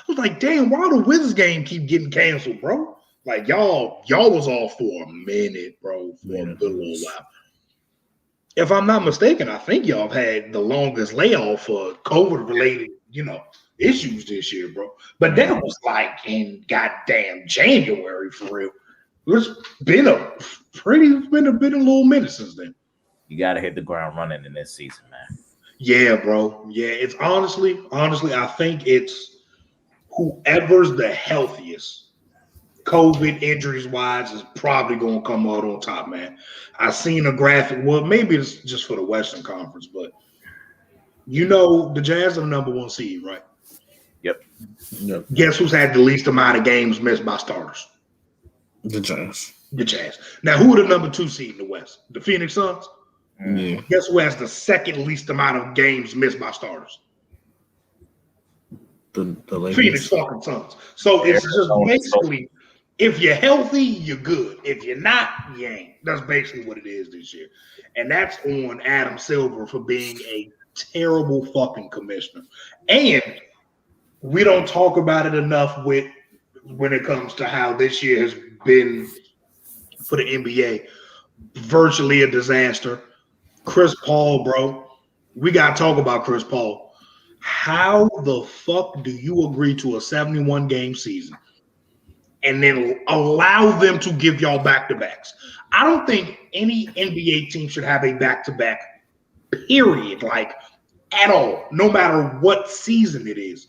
was like, damn, why the Wizards game keep getting canceled, bro? Like, y'all was off for a minute, bro, for a good little while. If I'm not mistaken, I think y'all have had the longest layoff for COVID-related, issues this year, bro. But that was like in goddamn January for real. It's been a little minute since then. You gotta hit the ground running in this season, man. Yeah, bro. Yeah, it's honestly, I think it's whoever's the healthiest, COVID injuries wise, is probably gonna come out on top, man. I seen a graphic. Well, maybe it's just for the Western Conference, but the Jazz are the number 1 seed, right? Yep. Guess who's had the least amount of games missed by starters? The Jazz. Now, who are the number 2 seed in the West? The Phoenix Suns? Yeah. Guess who has the second least amount of games missed by starters? The Lakers. Phoenix fucking Suns. So it's just basically, if you're healthy, you're good. If you're not, you ain't. That's basically what it is this year. And that's on Adam Silver for being a terrible fucking commissioner. And we don't talk about it enough when it comes to how this year has been for the NBA. Virtually a disaster. Chris Paul, bro. We got to talk about Chris Paul. How the fuck do you agree to a 71-game season and then allow them to give y'all back-to-backs? I don't think any NBA team should have a back-to-back, period, like at all, no matter what season it is.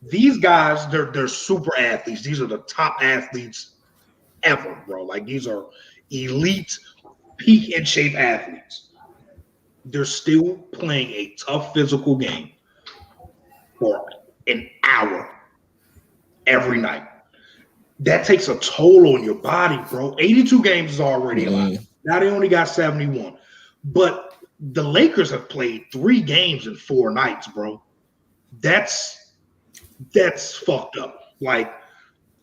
These guys, they're super athletes. These are the top athletes ever, bro. Like, these are elite, peak in shape athletes. They're still playing a tough physical game for an hour every night. That takes a toll on your body, bro. 82 games is already a lot. Now they only got 71. But the Lakers have played 3 games in 4 nights, bro. That's fucked up. Like,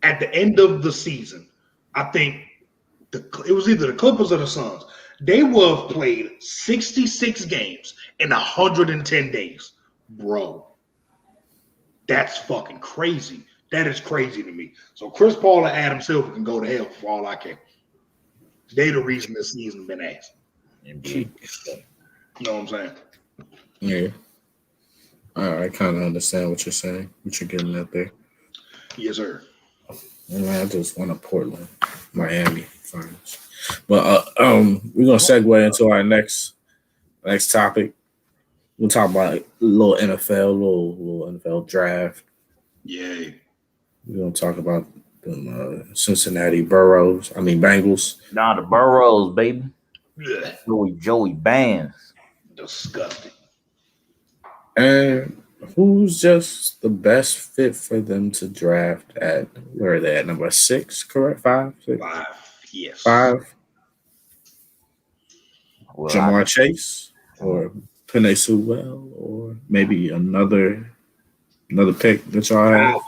at the end of the season, I think it was either the Clippers or the Suns. They will have played 66 games in 110 days. Bro, that's fucking crazy. That is crazy to me. So Chris Paul and Adam Silver can go to hell for all I care. They the reason this season been ass. Indeed. You know what I'm saying? Yeah. I kind of understand what you're saying, what you're getting at there. Yes, sir. I just want a Portland, Miami finals. But we're gonna segue into our next topic. We'll talk about a little NFL draft. Yay. We're gonna talk about the Cincinnati Bengals. Nah, the Burrows, baby. Yeah. Joey Bands. Disgusting. And who's just the best fit for them to draft at? Where are they at? Number 6, correct? 5? 6? 5. Yes. 5. Well, Jamar Chase or Penei Sewell or maybe another pick that y'all have.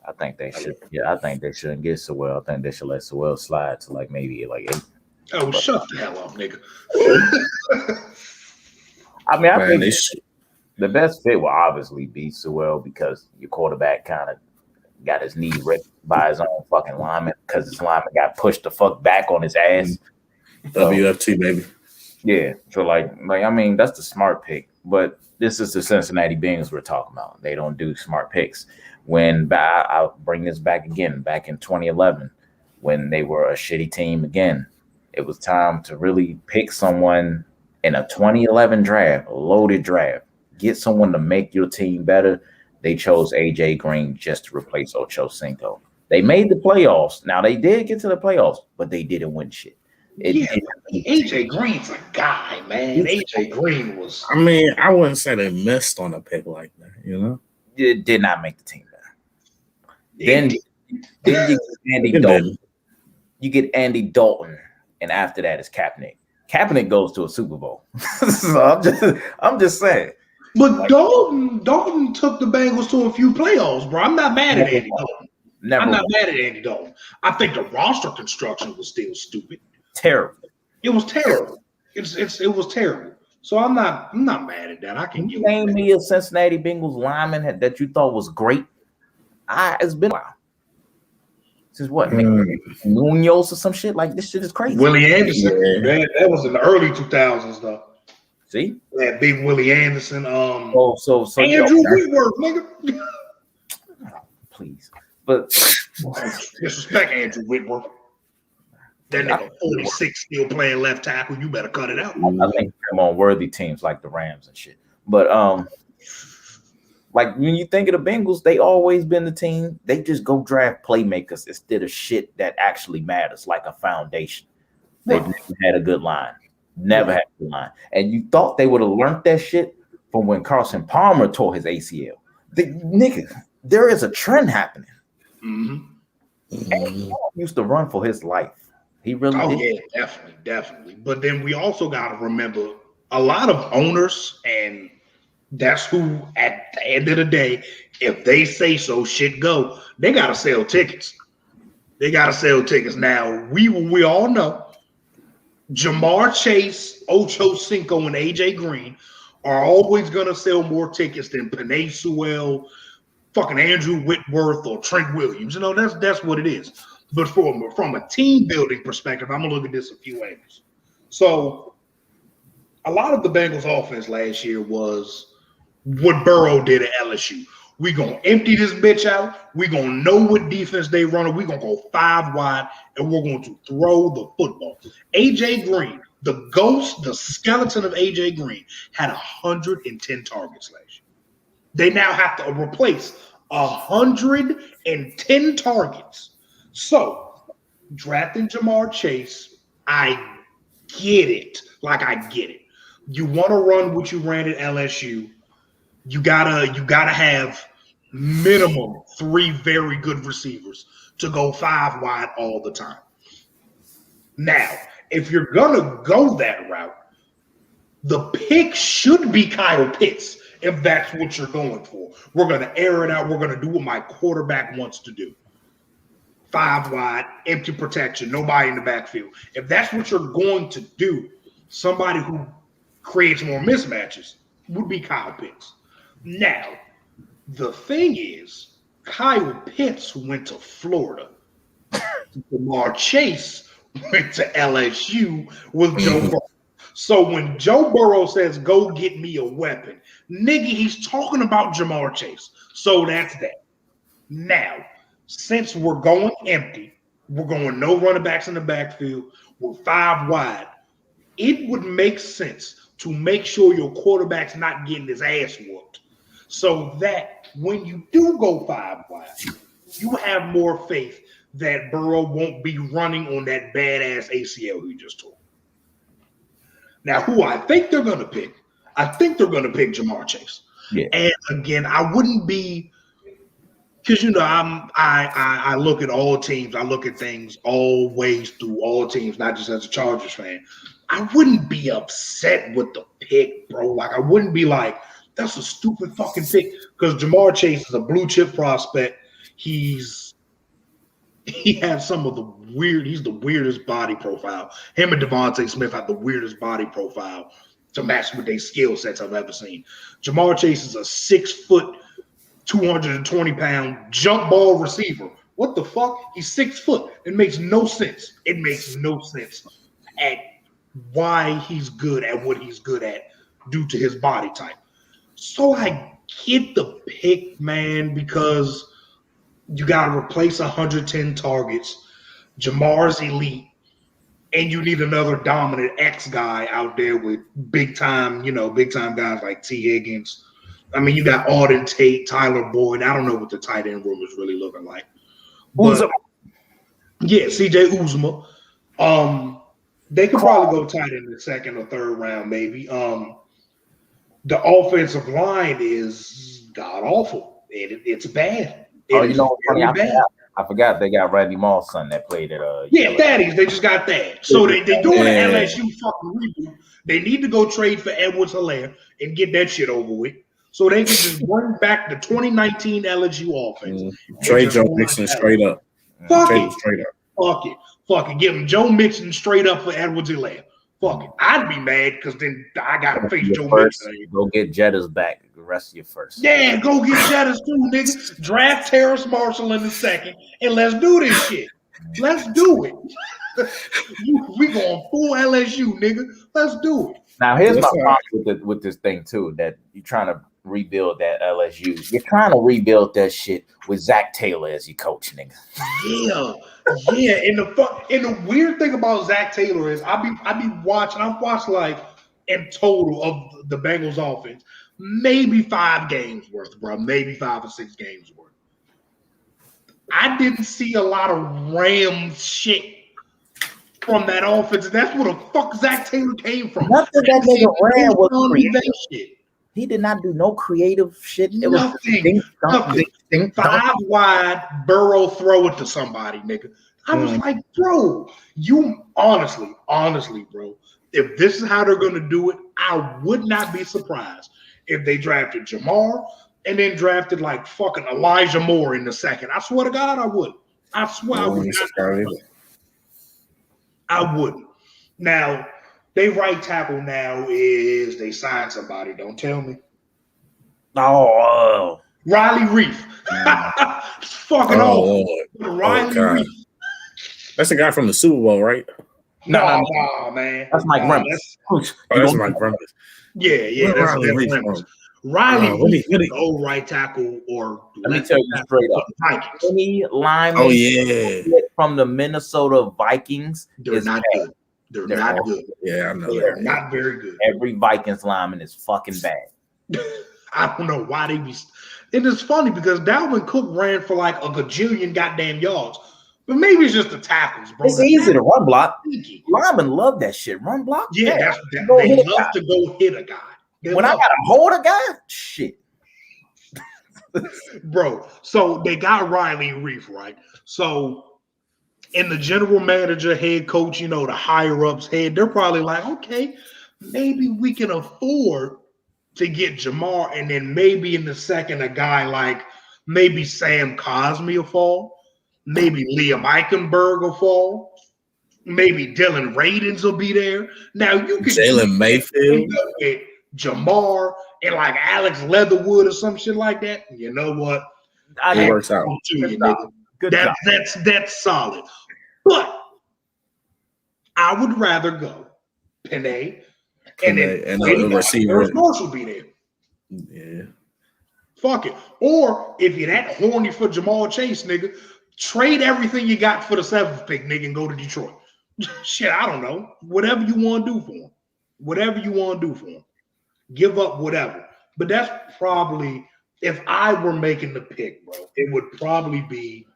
I think they should. Yeah, I think they shouldn't get Sewell. I think they should let Sewell slide to maybe 8. Oh, shut the hell up, nigga. I mean, I think the best fit will obviously be Sewell because your quarterback kind of got his knee ripped by his own fucking lineman because his lineman got pushed the fuck back on his ass. WFT, baby. Yeah. So like I mean, that's the smart pick. But this is the Cincinnati Bengals we're talking about. They don't do smart picks. When I'll bring this back again, back in 2011, when they were a shitty team again, it was time to really pick someone in a 2011 draft, a loaded draft. Get someone to make your team better. They chose AJ Green just to replace Ocho Cinco. They made the playoffs. Now they did get to the playoffs, but they didn't win shit. AJ Green's a guy, man. AJ Green was. I mean, I wouldn't say they missed on a pick like that. You know, it did not make the team better. Then you get Andy Dalton. You get Andy Dalton, and after that is Kaepernick. Kaepernick goes to a Super Bowl. So I'm just saying. But like, Dalton took the Bengals to a few playoffs, bro. I'm not mad at Andy Dalton. I'm not mad at Andy Dalton. I think the roster construction was still stupid. Terrible. It was terrible. It was terrible. So I'm not mad at that. I can give name me a Cincinnati Bengals lineman that you thought was great. It's been a while. Since what? Munoz or some shit? Like this shit is crazy. Willie Anderson. Yeah. That was in the early 2000s though. See? That big Willie Anderson. So Andrew Whitworth, nigga. Please. But disrespect Andrew Whitworth. That nigga 46 still playing left tackle. You better cut it out. I think him on worthy teams like the Rams and shit. But like when you think of the Bengals, they always been the team. They just go draft playmakers instead of shit that actually matters, like a foundation. They've never had a good line. Never had a good line. And you thought they would have learned that shit from when Carson Palmer tore his ACL. Nigga, there is a trend happening. Mm-hmm. And he used to run for his life. He really did. Yeah, definitely. But then we also got to remember a lot of owners, and that's who, at the end of the day, if they say so, shit go. They got to sell tickets. Now, we all know Jamar Chase, Ocho Cinco, and AJ Green are always going to sell more tickets than Penei Sewell, fucking Andrew Whitworth, or Trent Williams. You know, that's what it is. But from a team building perspective, I'm gonna look at this a few angles. So a lot of the Bengals offense last year was what Burrow did at LSU. We gonna empty this bitch out. We gonna know what defense they run. We gonna go 5 wide, and we're going to throw the football. AJ Green, the ghost, the skeleton of AJ Green, had 110 targets last year. They now have to replace 110 targets. So, drafting Jamar Chase, I get it. I get it. You want to run what you ran at LSU. You gotta have minimum 3 very good receivers to go 5 wide all the time. Now, if you're gonna go that route, the pick should be Kyle Pitts. If that's what you're going for, we're gonna air it out. We're gonna do what my quarterback wants to do. 5 wide, empty protection, nobody in the backfield. If that's what you're going to do, somebody who creates more mismatches would be Kyle Pitts. Now, the thing is, Kyle Pitts went to Florida. Jamar Chase went to LSU with Joe Burrow. So when Joe Burrow says, go get me a weapon, nigga, he's talking about Jamar Chase. So that's that. Now, since we're going empty, we're going no running backs in the backfield, we're 5 wide, it would make sense to make sure your quarterback's not getting his ass whooped so that when you do go 5 wide, you have more faith that Burrow won't be running on that badass ACL he just tore. Now, who I think they're going to pick, I think they're going to pick Jamar Chase. Yeah. And again, I wouldn't be, because I look at all teams, I look at things always through all teams, not just as a Chargers fan. I wouldn't be upset with the pick, bro. I wouldn't be like, that's a stupid fucking pick, because Jamar Chase is a blue chip prospect. He has some of the he's the weirdest body profile. Him and Devontae Smith have the weirdest body profile to match with their skill sets I've ever seen. Jamar Chase is a 6 foot, 220-pound jump ball receiver. What the fuck? He's 6 foot. It makes no sense. It makes no sense at why he's good at what he's good at due to his body type. So I get the pick, man, because you got to replace 110 targets. Jamar's elite, and you need another dominant X guy out there with big time guys like T. Higgins. I mean, you got Auden Tate, Tyler Boyd. I don't know what the tight end room is really looking like. But, yeah, CJ Uzomah. They could probably go tight end in the second or third round, maybe. The offensive line is god awful. It's bad. I forgot they got Randy Moss' son that played at Thaddeus. They just got that. So they doing an LSU fucking reboot. They need to go trade for Edwards-Helaire and get that shit over with. So they can just bring back the 2019 LSU offense. Trade Joe Mixon straight up. Fuck it. Give him Joe Mixon straight up for Edwards-Helaire. Fuck it. I'd be mad because then I got to face Joe Mixon. Go get Jettas back. The rest of your first. Yeah, go get Jettas too, nigga. Draft Terrace Marshall in the second, and let's do this shit. Let's do it. We going full LSU, nigga. Let's do it. Now, here's my problem with this thing, too, that you're trying to rebuild that LSU. You're trying to rebuild that shit with Zach Taylor as your coach, nigga. Yeah. And the weird thing about Zach Taylor is I've watched like in total of the Bengals offense, maybe 5 games worth, bro. Maybe 5 or 6 games worth. I didn't see a lot of Rams shit from that offense. That's where the fuck Zach Tayllo came from. Nothing that nigga ran was creative. Shit. He did not do no creative shit. It nothing. Was 5 wide, Burrow throw it to somebody, nigga. I was like, bro, you honestly, bro, if this is how they're going to do it, I would not be surprised if they drafted Jamar and then drafted like fucking Elijah Moore in the second. I swear to God, I would. I swear I would. I wouldn't. Now, they right tackle now is they signed somebody. Don't tell me. Oh, Riley Reef. It's fucking old. Riley Reef. That's the guy from the Super Bowl, right? No, man. That's Mike Remus. That's Mike Remus. Yeah, that's Remus. Riley Reef is the old right tackle, or let me tell you straight up, any lineman from the Minnesota Vikings is not good. They're not good. Yeah, I know. They're not very good. Every Vikings lineman is fucking bad. I don't know why they be. It is funny because Dalvin Cook ran for like a gajillion goddamn yards, but maybe it's just the tackles, bro. It's easy to run block. Linemen love that shit. Run block. Yeah, they love to go hit a guy. When I gotta hold a guy, shit. Bro, so they got Riley Reef, right? So in the general manager, head coach, the higher ups head, they're probably like, okay, maybe we can afford to get Jamar, and then maybe in the second, a guy like maybe Sam Cosmi will fall, maybe Liam Eichenberg will fall, maybe Dylan Radins will be there. Now you can Jalen Mayfield. Jamar and like Alex Leatherwood or some shit like that. You know what? It works out. That's solid. But I would rather go Penei and then receiver Marshall be there. Yeah. Fuck it. Or if you're that horny for Jamal Chase, nigga, trade everything you got for the 7th pick, nigga, and go to Detroit. Shit, I don't know. Whatever you want to do for him. Give up whatever. But that's probably, if I were making the pick, bro, it would probably be,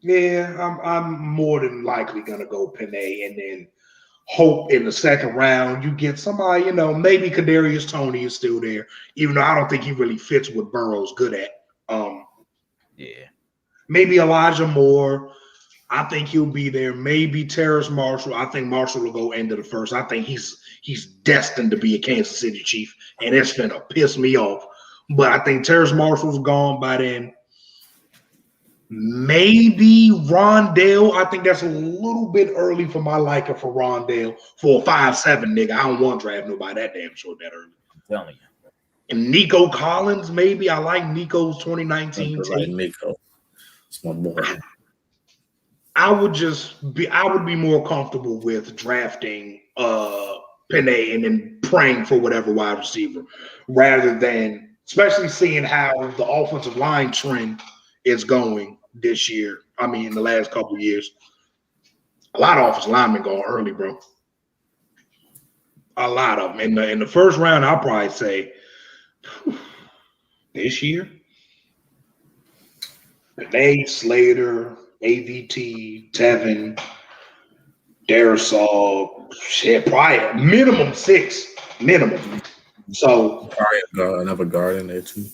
I'm more than likely going to go Penei and then hope in the second round you get somebody, maybe Kadarius Toney is still there, even though I don't think he really fits what Burrow's good at. Maybe Elijah Moore. I think he'll be there. Maybe Terrace Marshall. I think Marshall will go end of the first. I think he's destined to be a Kansas City Chief, and it's gonna piss me off. But I think Terrace Marshall's gone by then. Maybe Rondale. I think that's a little bit early for my liking for Rondale for a 5'7" nigga. I don't want to draft nobody that damn short that early. I'm telling you. And Nico Collins, maybe. I like Nico's 2019 I like tape. Nico. It's my boy. I would be more comfortable with drafting Penei and then praying for whatever wide receiver rather than, especially seeing how the offensive line trend is going this year. I mean, in the last couple of years, a lot of offensive linemen going early, bro. A lot of them in the first round. I'll probably say this year, Penei, Slater, AVT, Tevin, Darrisaw, shit, probably minimum 6, minimum. So Probably another guard in there too.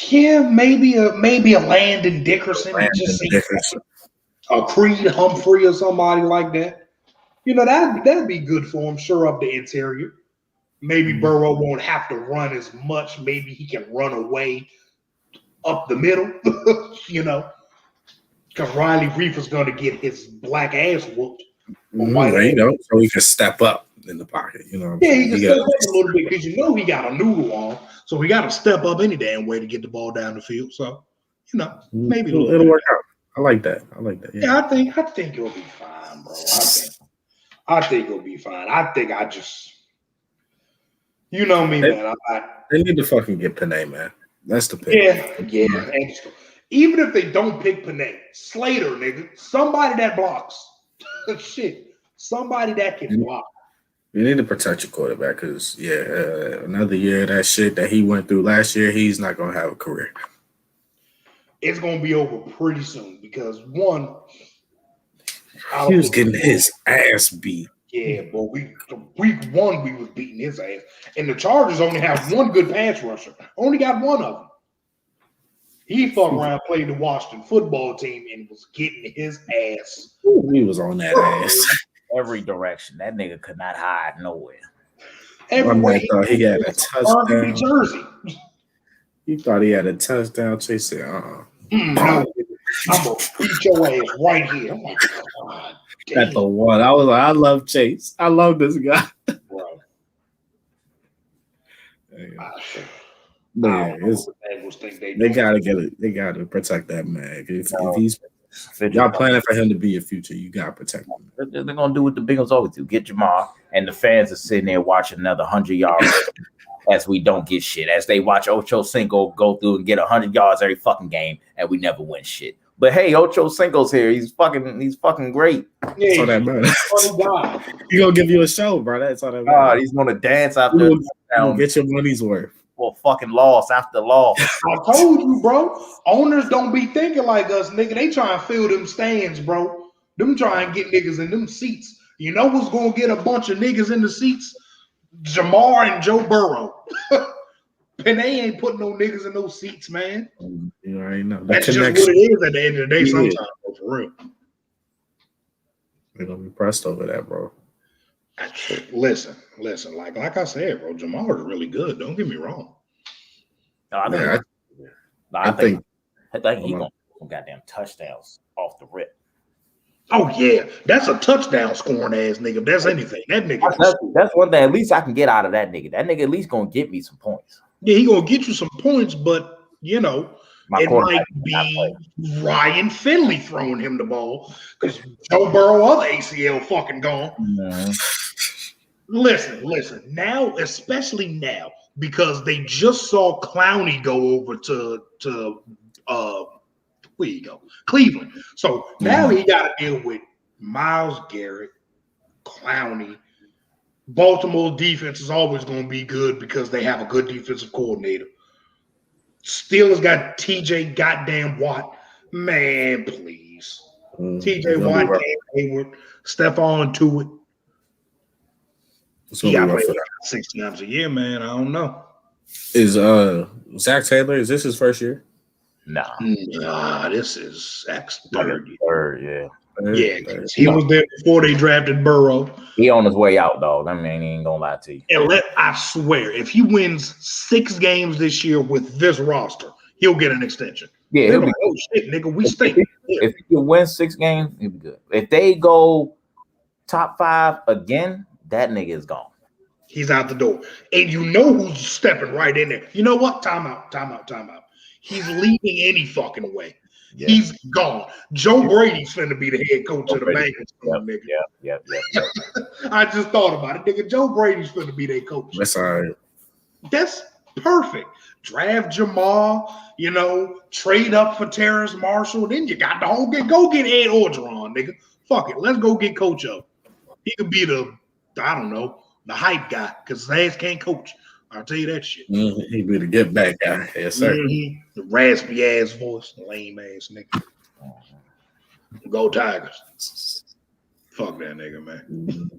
yeah, maybe a Landon Dickerson, Dickerson. A Creed Humphrey or somebody like that. You know, that'd be good for him. Sure up the interior. Maybe Burrow won't have to run as much. Maybe he can run away up the middle. You know, because Riley Reef is going to get his black ass whooped. There you go. So he can step up in the pocket. You know what I'm Yeah, saying? he can step up a little bit because you know he got a noodle on. So he got to step up any damn way to get the ball down the field. So, you know, maybe it'll work out. I like that. Yeah, I think it'll be fine, bro. I think it'll be fine. I just, you know me, man. They need to fucking get Penei, man. That's the pick. Yeah. And even if they don't pick Penei, Slater, nigga, somebody that blocks. Shit, somebody that can block. You need to protect your quarterback because, another year of that shit that he went through last year, he's not going to have a career. It's going to be over pretty soon because, one, he was getting his ass beat. Yeah, but week 1, we was beating his ass. And the Chargers only have one good pass rusher. Only got one of them. He fucked around, played the Washington football team, and was getting his ass. He was on that ass. Every direction. That nigga could not hide nowhere. Everywhere. Thought he had a touchdown. Jersey. He thought he had a touchdown. Chase said, no, I'm going to beat your ass right here. I'm like, God damn. That's the one. I was like, I love Chase. I love this guy. Bro. They gotta get it. They gotta protect that man. If he's y'all planning for him to be a future, you gotta protect him. They're gonna do what the Bengals always do: get Jamal, and the fans are sitting there watching another 100 yards as we don't get shit. As they watch Ocho Cinco go through and get 100 yards every fucking game, and we never win shit. But hey, Ocho Cinco's here. He's fucking great. Yeah, so that man. He gonna give you a show, bro. That's all that matters. He's gonna dance after get your money's worth. For fucking loss after loss. I told you, bro. Owners don't be thinking like us, nigga. They try and fill them stands, bro. Them try and get niggas in them seats. You know what's gonna get a bunch of niggas in the seats? Jamar and Joe Burrow. Penei ain't putting no niggas in those seats, man. You already know. That's just what it is at the end of the day. Sometimes, bro, for real. They're gonna be pressed over that, bro. Listen. Like I said, bro, Jamar is really good. Don't get me wrong. No, I think he gonna goddamn touchdowns off the rip. Oh yeah, that's a touchdown scoring ass nigga. If that's anything, that nigga. That's one thing. At least I can get out of that nigga. That nigga at least gonna get me some points. Yeah, he gonna get you some points, but you know. It might be Ryan Finley throwing him the ball because Joe Burrow, other ACL, fucking gone. Mm-hmm. Listen. Now, especially now, because they just saw Clowney go over to where you go, Cleveland. So now he got to deal with Myles Garrett, Clowney. Baltimore defense is always going to be good because they have a good defensive coordinator. Steelers got TJ goddamn Watt. Man, please. TJ Watt, Cam Hayward, Stephon Tuitt. He got played 6 times a year, man. I don't know. Is Zach Taylor, is this his first year? Nah, this is Zach's third year. Third, yeah. Yeah, he was there before they drafted Burrow. He on his way out, dog. I mean, he ain't gonna lie to you. And I swear, if he wins 6 games this year with this roster, he'll get an extension. Yeah, he'll be oh shit, nigga, we stink. If he can win 6 games, he'll be good. If they go top 5 again, that nigga is gone. He's out the door. And you know who's stepping right in there. You know what? Time out. He's leaving any fucking way. Yeah. He's gone. Joe Brady's finna be the head coach of the Bengals. Nigga. Yep. I just thought about it, nigga. Joe Brady's finna be their coach. That's all right. That's perfect. Draft Jamal, trade up for Terrace Marshall. Then you got the whole go get Ed Orgeron, nigga. Fuck it. Let's go get Coach up. He could be the hype guy, because his ass can't coach. I'll tell you that shit. He be the get back guy. Yes, sir. The raspy ass voice, lame ass nigga. Go Tigers. Fuck that nigga, man.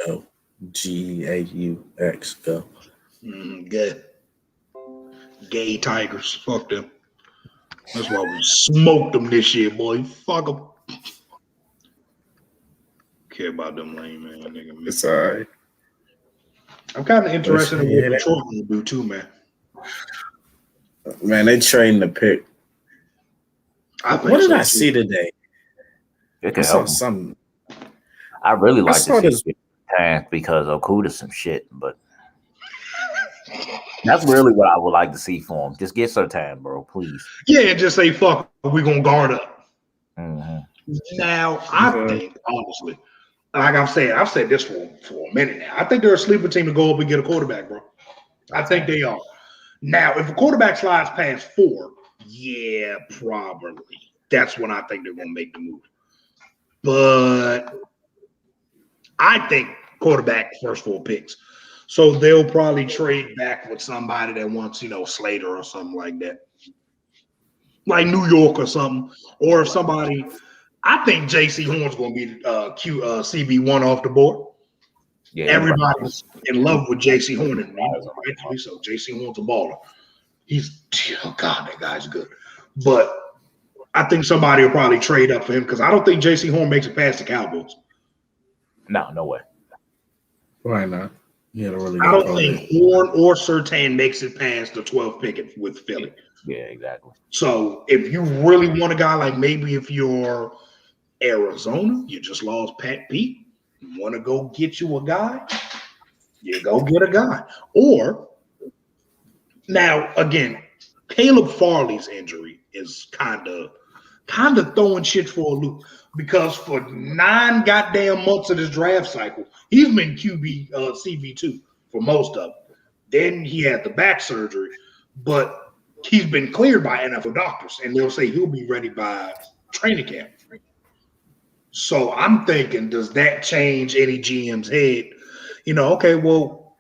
Go. G-A-U-X. Go. Gay Tigers. Fuck them. That's why we smoked them this year, boy. Fuck them. Care about them lame man, nigga. Man. It's all right. I'm kind of interested in what Detroit will do too, man. Man, they trading the pick. What did I see today? I saw something. I really like to see it because Okuda some shit, but that's really what I would like to see for him. Just get Surtain, bro, please. Yeah, just say fuck. We're gonna guard up. Now, I think honestly. Like I've said this for a minute now. I think they're a sleeper team to go up and get a quarterback, bro. I think they are. Now, if a quarterback slides past 4, yeah, probably. That's when I think they're going to make the move. But I think quarterback first 4 picks. So they'll probably trade back with somebody that wants, Slater or something like that. Like New York or something. Or if somebody... I think J.C. Horn's going to be CB1 off the board. Yeah, everybody's in love with J.C. Horn, and rightfully so. J.C. Horn's a baller. That guy's good. But I think somebody will probably trade up for him because I don't think J.C. Horn makes it past the Cowboys. No way. Why not? I don't think Horn or Surtain makes it past the 12th pick with Philly. Yeah, exactly. So if you really want a guy, like maybe if you're Arizona, you just lost Pat Pete, you want to go get you a guy, you go get a guy. Or now again, Caleb Farley's injury is kind of throwing shit for a loop because for 9 goddamn months of this draft cycle, he's been QB CB2 for most of it. Then he had the back surgery, but he's been cleared by NFL doctors, and they'll say he'll be ready by training camp. So I'm thinking, does that change any GM's head? Okay, well,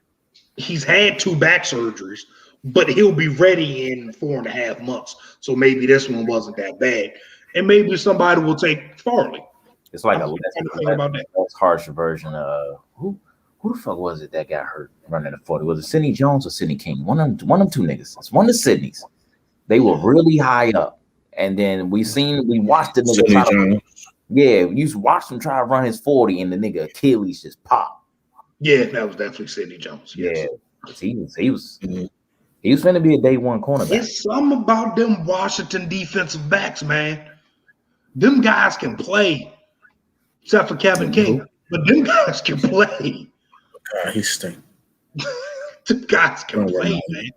he's had 2 back surgeries, but he'll be ready in 4.5 months. So maybe this one wasn't that bad. And maybe somebody will take Farley. It's like a less harsh version of who the fuck was it that got hurt running the 40? Was it Sidney Jones or Sidney King? One of them 2 niggas. It's one of the Sidneys. They were really high up. And then we watched the nigga you watched him try to run his 40 and the nigga Achilles just popped. Yeah, that was definitely Sidney Jones. Yes. Yeah, he was finna be a day 1 cornerback. It's something about them Washington defensive backs, man. Them guys can play, except for Kevin King. But them guys can play. He stink. Them guys can play, man.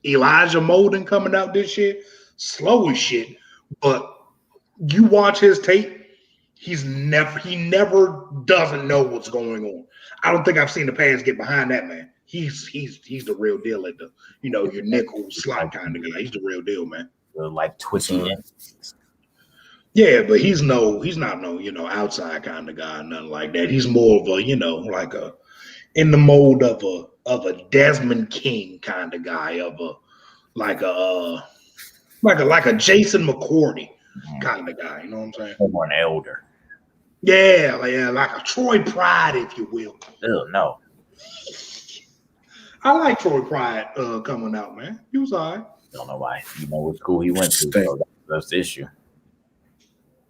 Elijah Molden coming out this year, slow as shit. But you watch his tape, he never doesn't know what's going on. I don't think I've seen the Pans get behind that man. He's the real deal at the your nickel slot kind of guy. He's the real deal, man. Like twitchy. Yeah, but he's not no outside kind of guy, nothing like that. He's more of a like a in the mold of a Desmond King kind of guy, of a like a Jason McCourty kind of guy. You know what I'm saying? More an elder. Yeah, like a Troy Pride, if you will. No. I like Troy Pride coming out, man. He was all right. Don't know why. You know what school he went to. So that's the issue.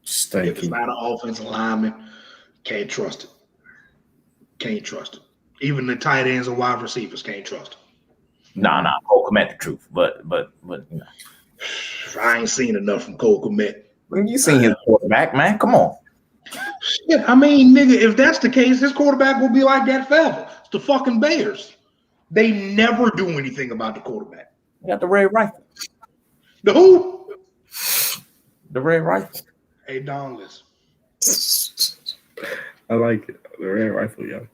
If it's not an offensive lineman, can't trust it. Can't trust it. Even the tight ends and wide receivers can't trust it. Nah. Cole Kmet the truth, but I ain't seen enough from Cole Kmet. You seen his quarterback, man? Come on. Shit, I mean, nigga, if that's the case, his quarterback will be like that forever. It's the fucking Bears. They never do anything about the quarterback. You got the red rifle. The who? The red rifle. Hey, Don, listen. I like it. The red rifle, yo.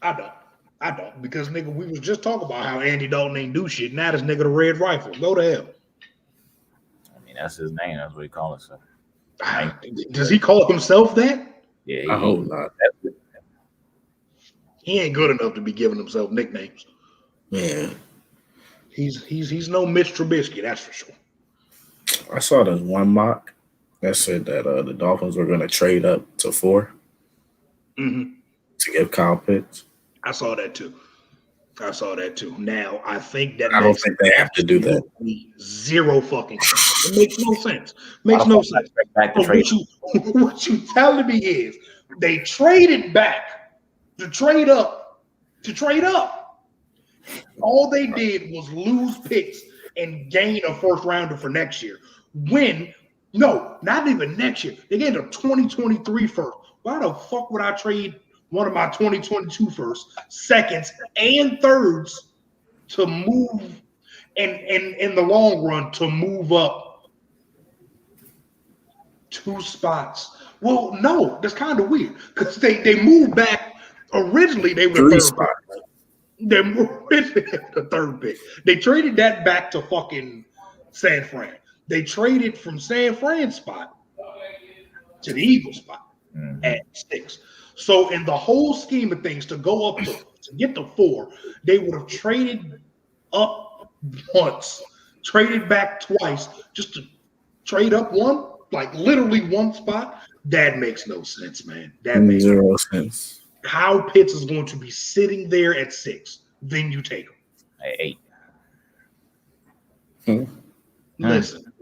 I don't. Because, nigga, we was just talking about how Andy Dalton ain't do shit. Now this nigga the red rifle. Go to hell. I mean, that's his name. That's what he calls himself. Does he call himself that? Yeah, I hope not. He ain't good enough to be giving himself nicknames. Man, He's no Mitch Trubisky, that's for sure. I saw this one mock that said that the Dolphins were going to trade up to 4 Mm-hmm. to give Kyle Pitts. I saw that too. Now, I think that I don't think they have to do that. Zero fucking sense. It makes no sense. Makes no sense. Back to But trade. what you telling me is they traded back to trade up. All they did was lose picks and gain a first rounder for next year. No, not even next year. They gained a 2023 first. Why the fuck would I trade one of my 2022 firsts, seconds, and thirds to move and in the long run to move up 2 spots? Well, no, that's kind of weird because they moved back. Originally, they were 3 third spots. pick. They were the third pick. They traded that back to fucking San Fran. They traded from San Fran's spot to the Eagles spot at 6. So in the whole scheme of things, to go up to get to 4, they would have traded up once, traded back twice, just to trade up one, like literally 1 spot. That makes no sense, man. That makes 0 sense. Kyle Pitts is going to be sitting there at 6. Then you take him. At 8.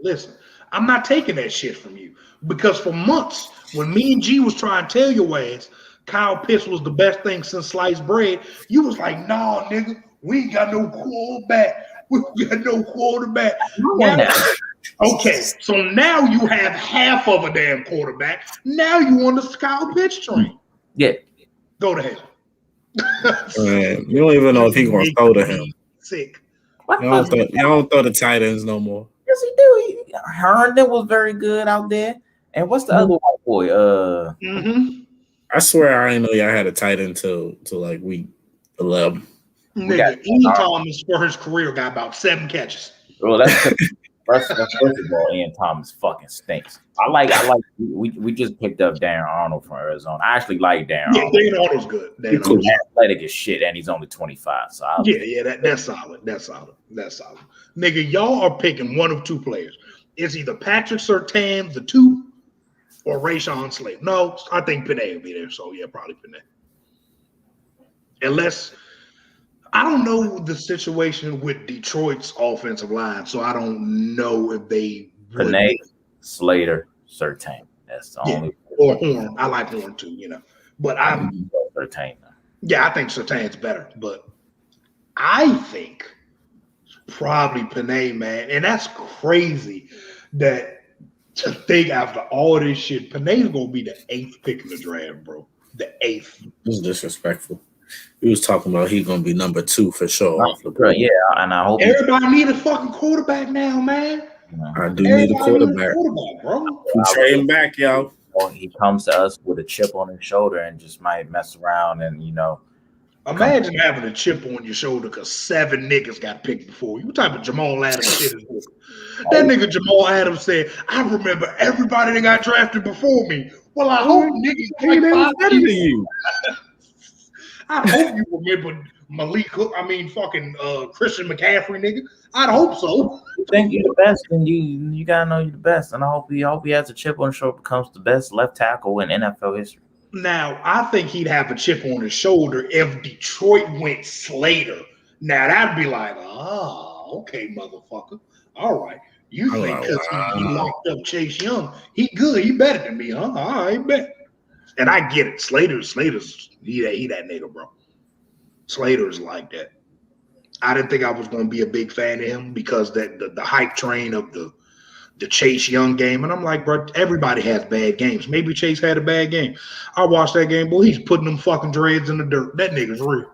Listen. I'm not taking that shit from you because for months, when me and G was trying to tell your ass Kyle Pitts was the best thing since sliced bread, you was like, nah, nigga, we ain't got no quarterback. Now, okay, so now you have half of a damn quarterback. Now you on the Kyle Pitts train. Yeah. Go to hell. Man, you don't even know if he's going to throw to him. Sick. What You don't throw the tight ends no more. Yes, he do. Herndon was very good out there. And what's the other white boy? I swear I didn't know y'all had a tight end till like week 11. Nigga, Ian Thomas for his career got about 7 catches. Well, that's first of all, Ian Thomas fucking stinks. I like. We just picked up Darren Arnold from Arizona. I actually like Darren. Arnold. Darren Arnold's good. He's athletic as shit, and he's only 25. So that's solid. That's solid. Nigga, y'all are picking one of 2 players. It's either Patrick Surtain, the 2, or Rashawn Slater. No, I think Panay will be there. So yeah, probably Panay. Unless I don't know the situation with Detroit's offensive line, so I don't know if they Panay, Slater, Surtain. That's the only. Or Horn. I like Horn too, But I'm Surtain. Yeah, I think Surtain's better, but I think probably Panay, man. And that's crazy that to think after all this shit, Panay's gonna be the 8th pick in the draft, bro. The 8th. This is disrespectful. He was talking about he's gonna be number 2 for sure. Yeah, and I hope everybody need a fucking quarterback now, man. I do need a quarterback. Bro. We trade him back, y'all. He comes to us with a chip on his shoulder and just might mess around and Imagine having a chip on your shoulder because 7 niggas got picked before you. What type of Jamal Adams shit is this? That nigga Jamal Adams said, I remember everybody that got drafted before me. Well, I hope niggas like better than you. I hope you remember Christian McCaffrey, nigga. I'd hope so. You think you're the best, then you gotta know you're the best. And I hope he has a chip on his shoulder, becomes the best left tackle in NFL history. Now, I think he'd have a chip on his shoulder if Detroit went Slater. Now, that'd be like, oh, okay, motherfucker. All right. You think because he locked up Chase Young, he good, he better than me, huh? All right, bet. And I get it. Slater's he that nigga, bro. Slater's like that. I didn't think I was going to be a big fan of him because the hype train of the Chase Young game. And I'm like, bro, everybody has bad games. Maybe Chase had a bad game. I watched that game. Boy, he's putting them fucking dreads in the dirt. That nigga's real.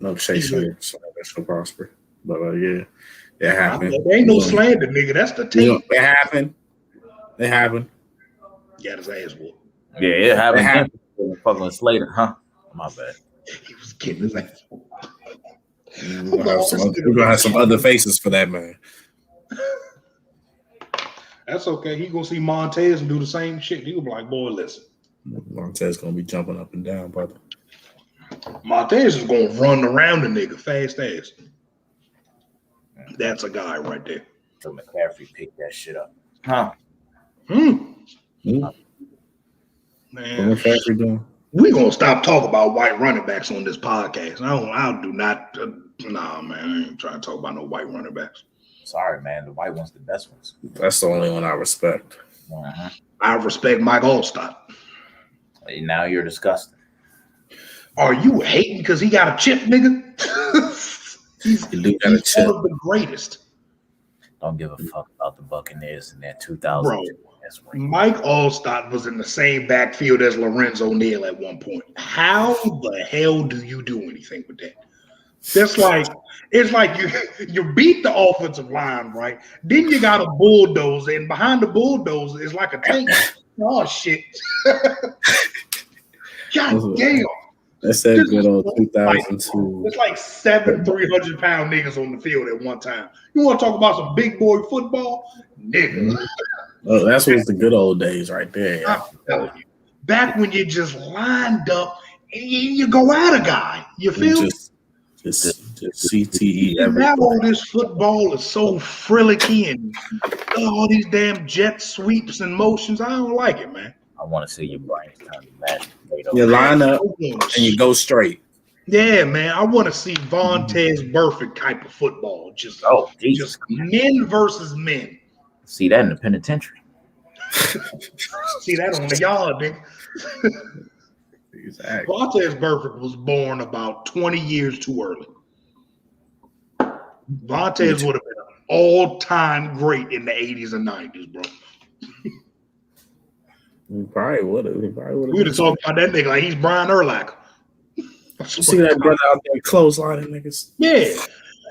No chase on that shall prosper. But yeah, it happened. There ain't no slander, nigga. That's the tape. It happened. It happened. Got his ass whooped. Yeah, it happened. Fucking Slater, huh? My bad. He was getting his ass whooped. We're gonna have some other faces for that, man. That's okay. He gonna see Montez and do the same shit. He gonna be like, boy, listen. Montez gonna be jumping up and down, brother. Montez is gonna run around the nigga fast ass. That's a guy right there. So McCaffrey picked that shit up. Huh? Man, What McCaffrey doing? We gonna stop talking about white running backs on this podcast. I do not. Nah, man, I ain't trying to talk about no white running backs. Sorry, man. The white one's the best ones. That's the only one I respect. I respect Mike Allstott. Now you're disgusting. Are you hating because he got a chip, nigga? he's got a chip. One of the greatest. Don't give a fuck about the Buccaneers in that 2000. Bro, Mike Allstott was in the same backfield as Lorenzo Neal at one point. How the hell do you do anything with that? It's like you beat the offensive line, right? Then you got a bulldozer, and behind the bulldozer is like a tank. Oh shit! God damn! That's that good old 2002. It's like 7 300-pound niggas on the field at one time. You want to talk about some big boy football, nigga? Oh, that's what's the good old days right there. Yeah. I'm telling you, back when you just lined up and you go at a guy. You feel me? Just CTE. Now all this football is so frillicky and all these damn jet sweeps and motions. I don't like it, man. I want to see your brain kind of match. You line up and you go straight. Yeah, man. I want to see Vontaze Burfict type of football. Just men versus men. See that in the penitentiary. See that on the yard, nigga. Exactly. Vontaze Burfict was born about 20 years too early. Vontaze would have been an all-time great in the 80s and 90s, bro. We probably would have. We would have talked about that nigga like he's Brian Urlacher. You see that brother out there clotheslining niggas? Yeah.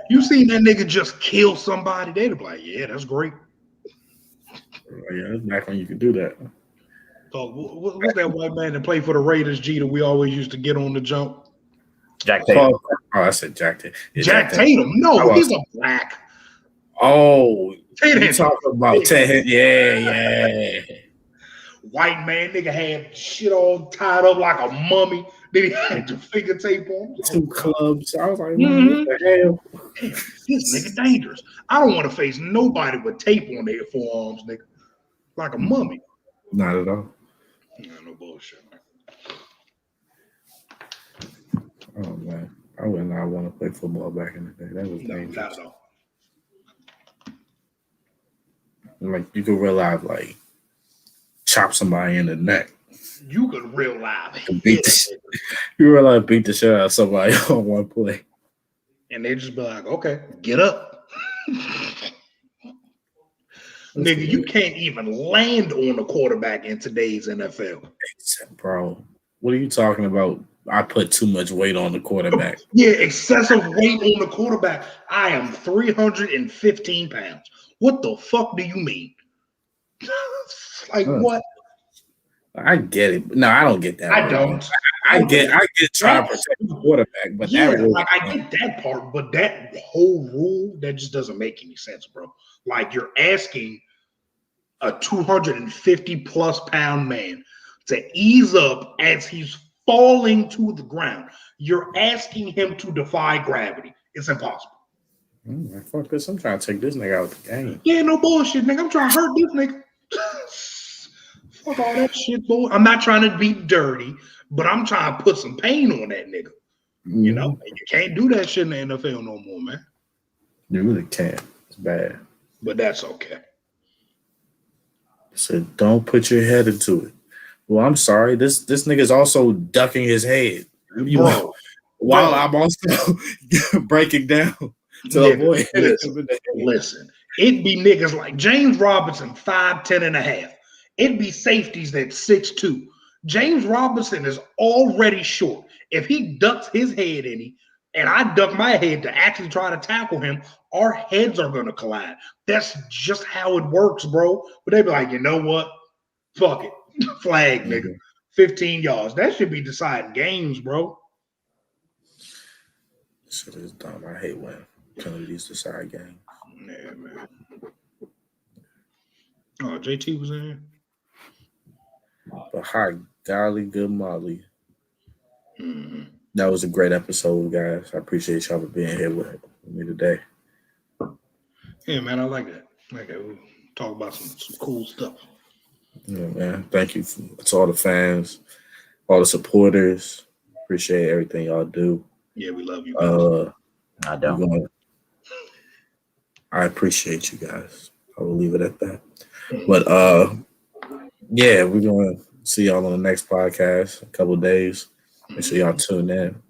You seen that nigga just kill somebody, they'd be like, yeah, that's great. Yeah, that's back when you could do that. So what's that white man that played for the Raiders, G, that we always used to get on the jump? Jack Tatum. Oh, I said Jack Tatum. Yeah, Jack Tatum. No, he's a black. Oh, you talking about Ted? Yeah. White man, nigga had shit all tied up like a mummy. Then he had the finger tape on. 2 clubs. I was like, what the hell? This nigga dangerous. I don't want to face nobody with tape on their forearms, nigga. Like a mummy. Not at all. No bullshit, man. Oh, man. I would not want to play football back in the day. That was dangerous. Not at all. Like, you could realize, like, chop somebody in the neck. You could realize you realize beat the shit out of somebody on one play. And they just be like, okay, get up. Nigga, you can't even land on a quarterback in today's NFL. Bro, what are you talking about? I put too much weight on the quarterback. Yeah, excessive weight on the quarterback. I am 315 pounds. What the fuck do you mean? Like what? I get it. No, I don't get that. I don't. I get trying to protect the quarterback, but yeah, like I get that part, but that whole rule that just doesn't make any sense, bro. Like you're asking a 250+ pound man to ease up as he's falling to the ground. You're asking him to defy gravity. It's impossible. Fuck this. I'm trying to take this nigga out of the game. Yeah, no bullshit, nigga. I'm trying to hurt this nigga. Fuck all that shit, boy. I'm not trying to be dirty, but I'm trying to put some pain on that nigga. You know, and you can't do that shit in the NFL no more, man. You really can't. It's bad. But that's okay. So don't put your head into it. Well, I'm sorry. This nigga's also ducking his head. While I'm also breaking down to avoid it. Listen, it'd be niggas like James Robinson, 5'10 and a half. It'd be safeties that 6'2. James Robinson is already short. If he ducks his head and I duck my head to actually try to tackle him, our heads are gonna collide. That's just how it works, bro. But they be like, you know what? Fuck it. Flag, nigga. 15 yards. That should be deciding games, bro. Shit is dumb. I hate when penalties decide games. Yeah, man. Oh, JT was in here. But hi, golly, good Molly. Mm-hmm. That was a great episode, guys. I appreciate y'all for being here with me today. Yeah, man, I like that. We talk about some cool stuff. Yeah, man. Thank you to all the fans, all the supporters. Appreciate everything y'all do. Yeah, we love you guys. I don't. I appreciate you guys. I will leave it at that. But yeah, we're gonna see y'all on the next podcast in a couple of days. Make sure y'all tune in.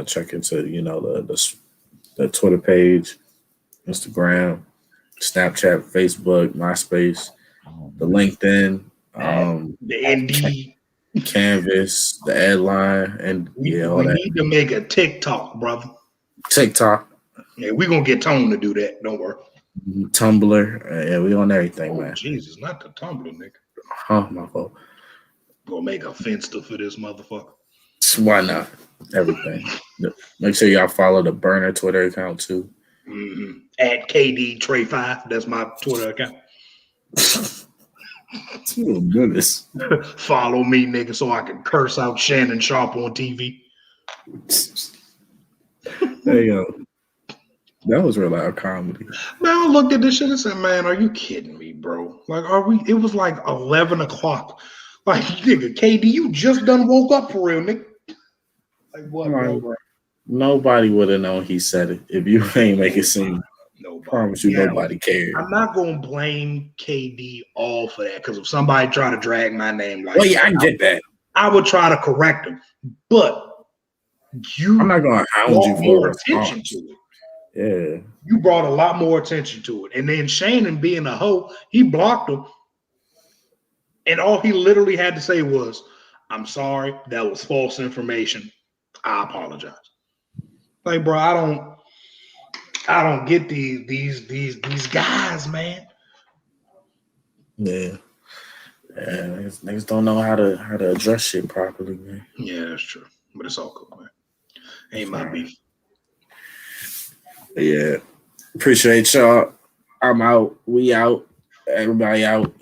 Check into the Twitter page, Instagram, Snapchat, Facebook, MySpace, the LinkedIn, the Indeed, Canvas, the Adline, and we all that. need to make a TikTok, brother. TikTok. Yeah, we're gonna get Tone to do that. Don't worry. Tumblr. Yeah, we on everything, man. Jesus, not the Tumblr, nigga. Huh, my fault. Gonna make a Finsta for this motherfucker. Why not? Everything. Make sure y'all follow the burner Twitter account too. Mm-hmm. At KD Trey 5. That's my Twitter account. Oh, goodness. Follow me, nigga, so I can curse out Shannon Sharp on TV. Hey, yo. That was real loud comedy. Man, I looked at this shit and said, man, are you kidding me, bro? Like, it was like 11 o'clock. Like, nigga, KD, you just done woke up for real, nigga. Like, what, bro? Nobody would have known he said it if you ain't make it seem. Nobody. Promise you, nobody cared. I'm not gonna blame KD all for that, because if somebody try to drag my name like, well, yeah, I get that. I would try to correct him, but I'm not gonna hound you for more attention to it. Yeah, you brought a lot more attention to it, and then Shannon being a hoe, he blocked him, and all he literally had to say was, "I'm sorry, that was false information. I apologize." Like, bro, I don't get these guys, man. Yeah. Niggas don't know how to address shit properly, man. Yeah, that's true. But it's all cool, man. Ain't my beef. Yeah. Appreciate y'all. I'm out. We out. Everybody out.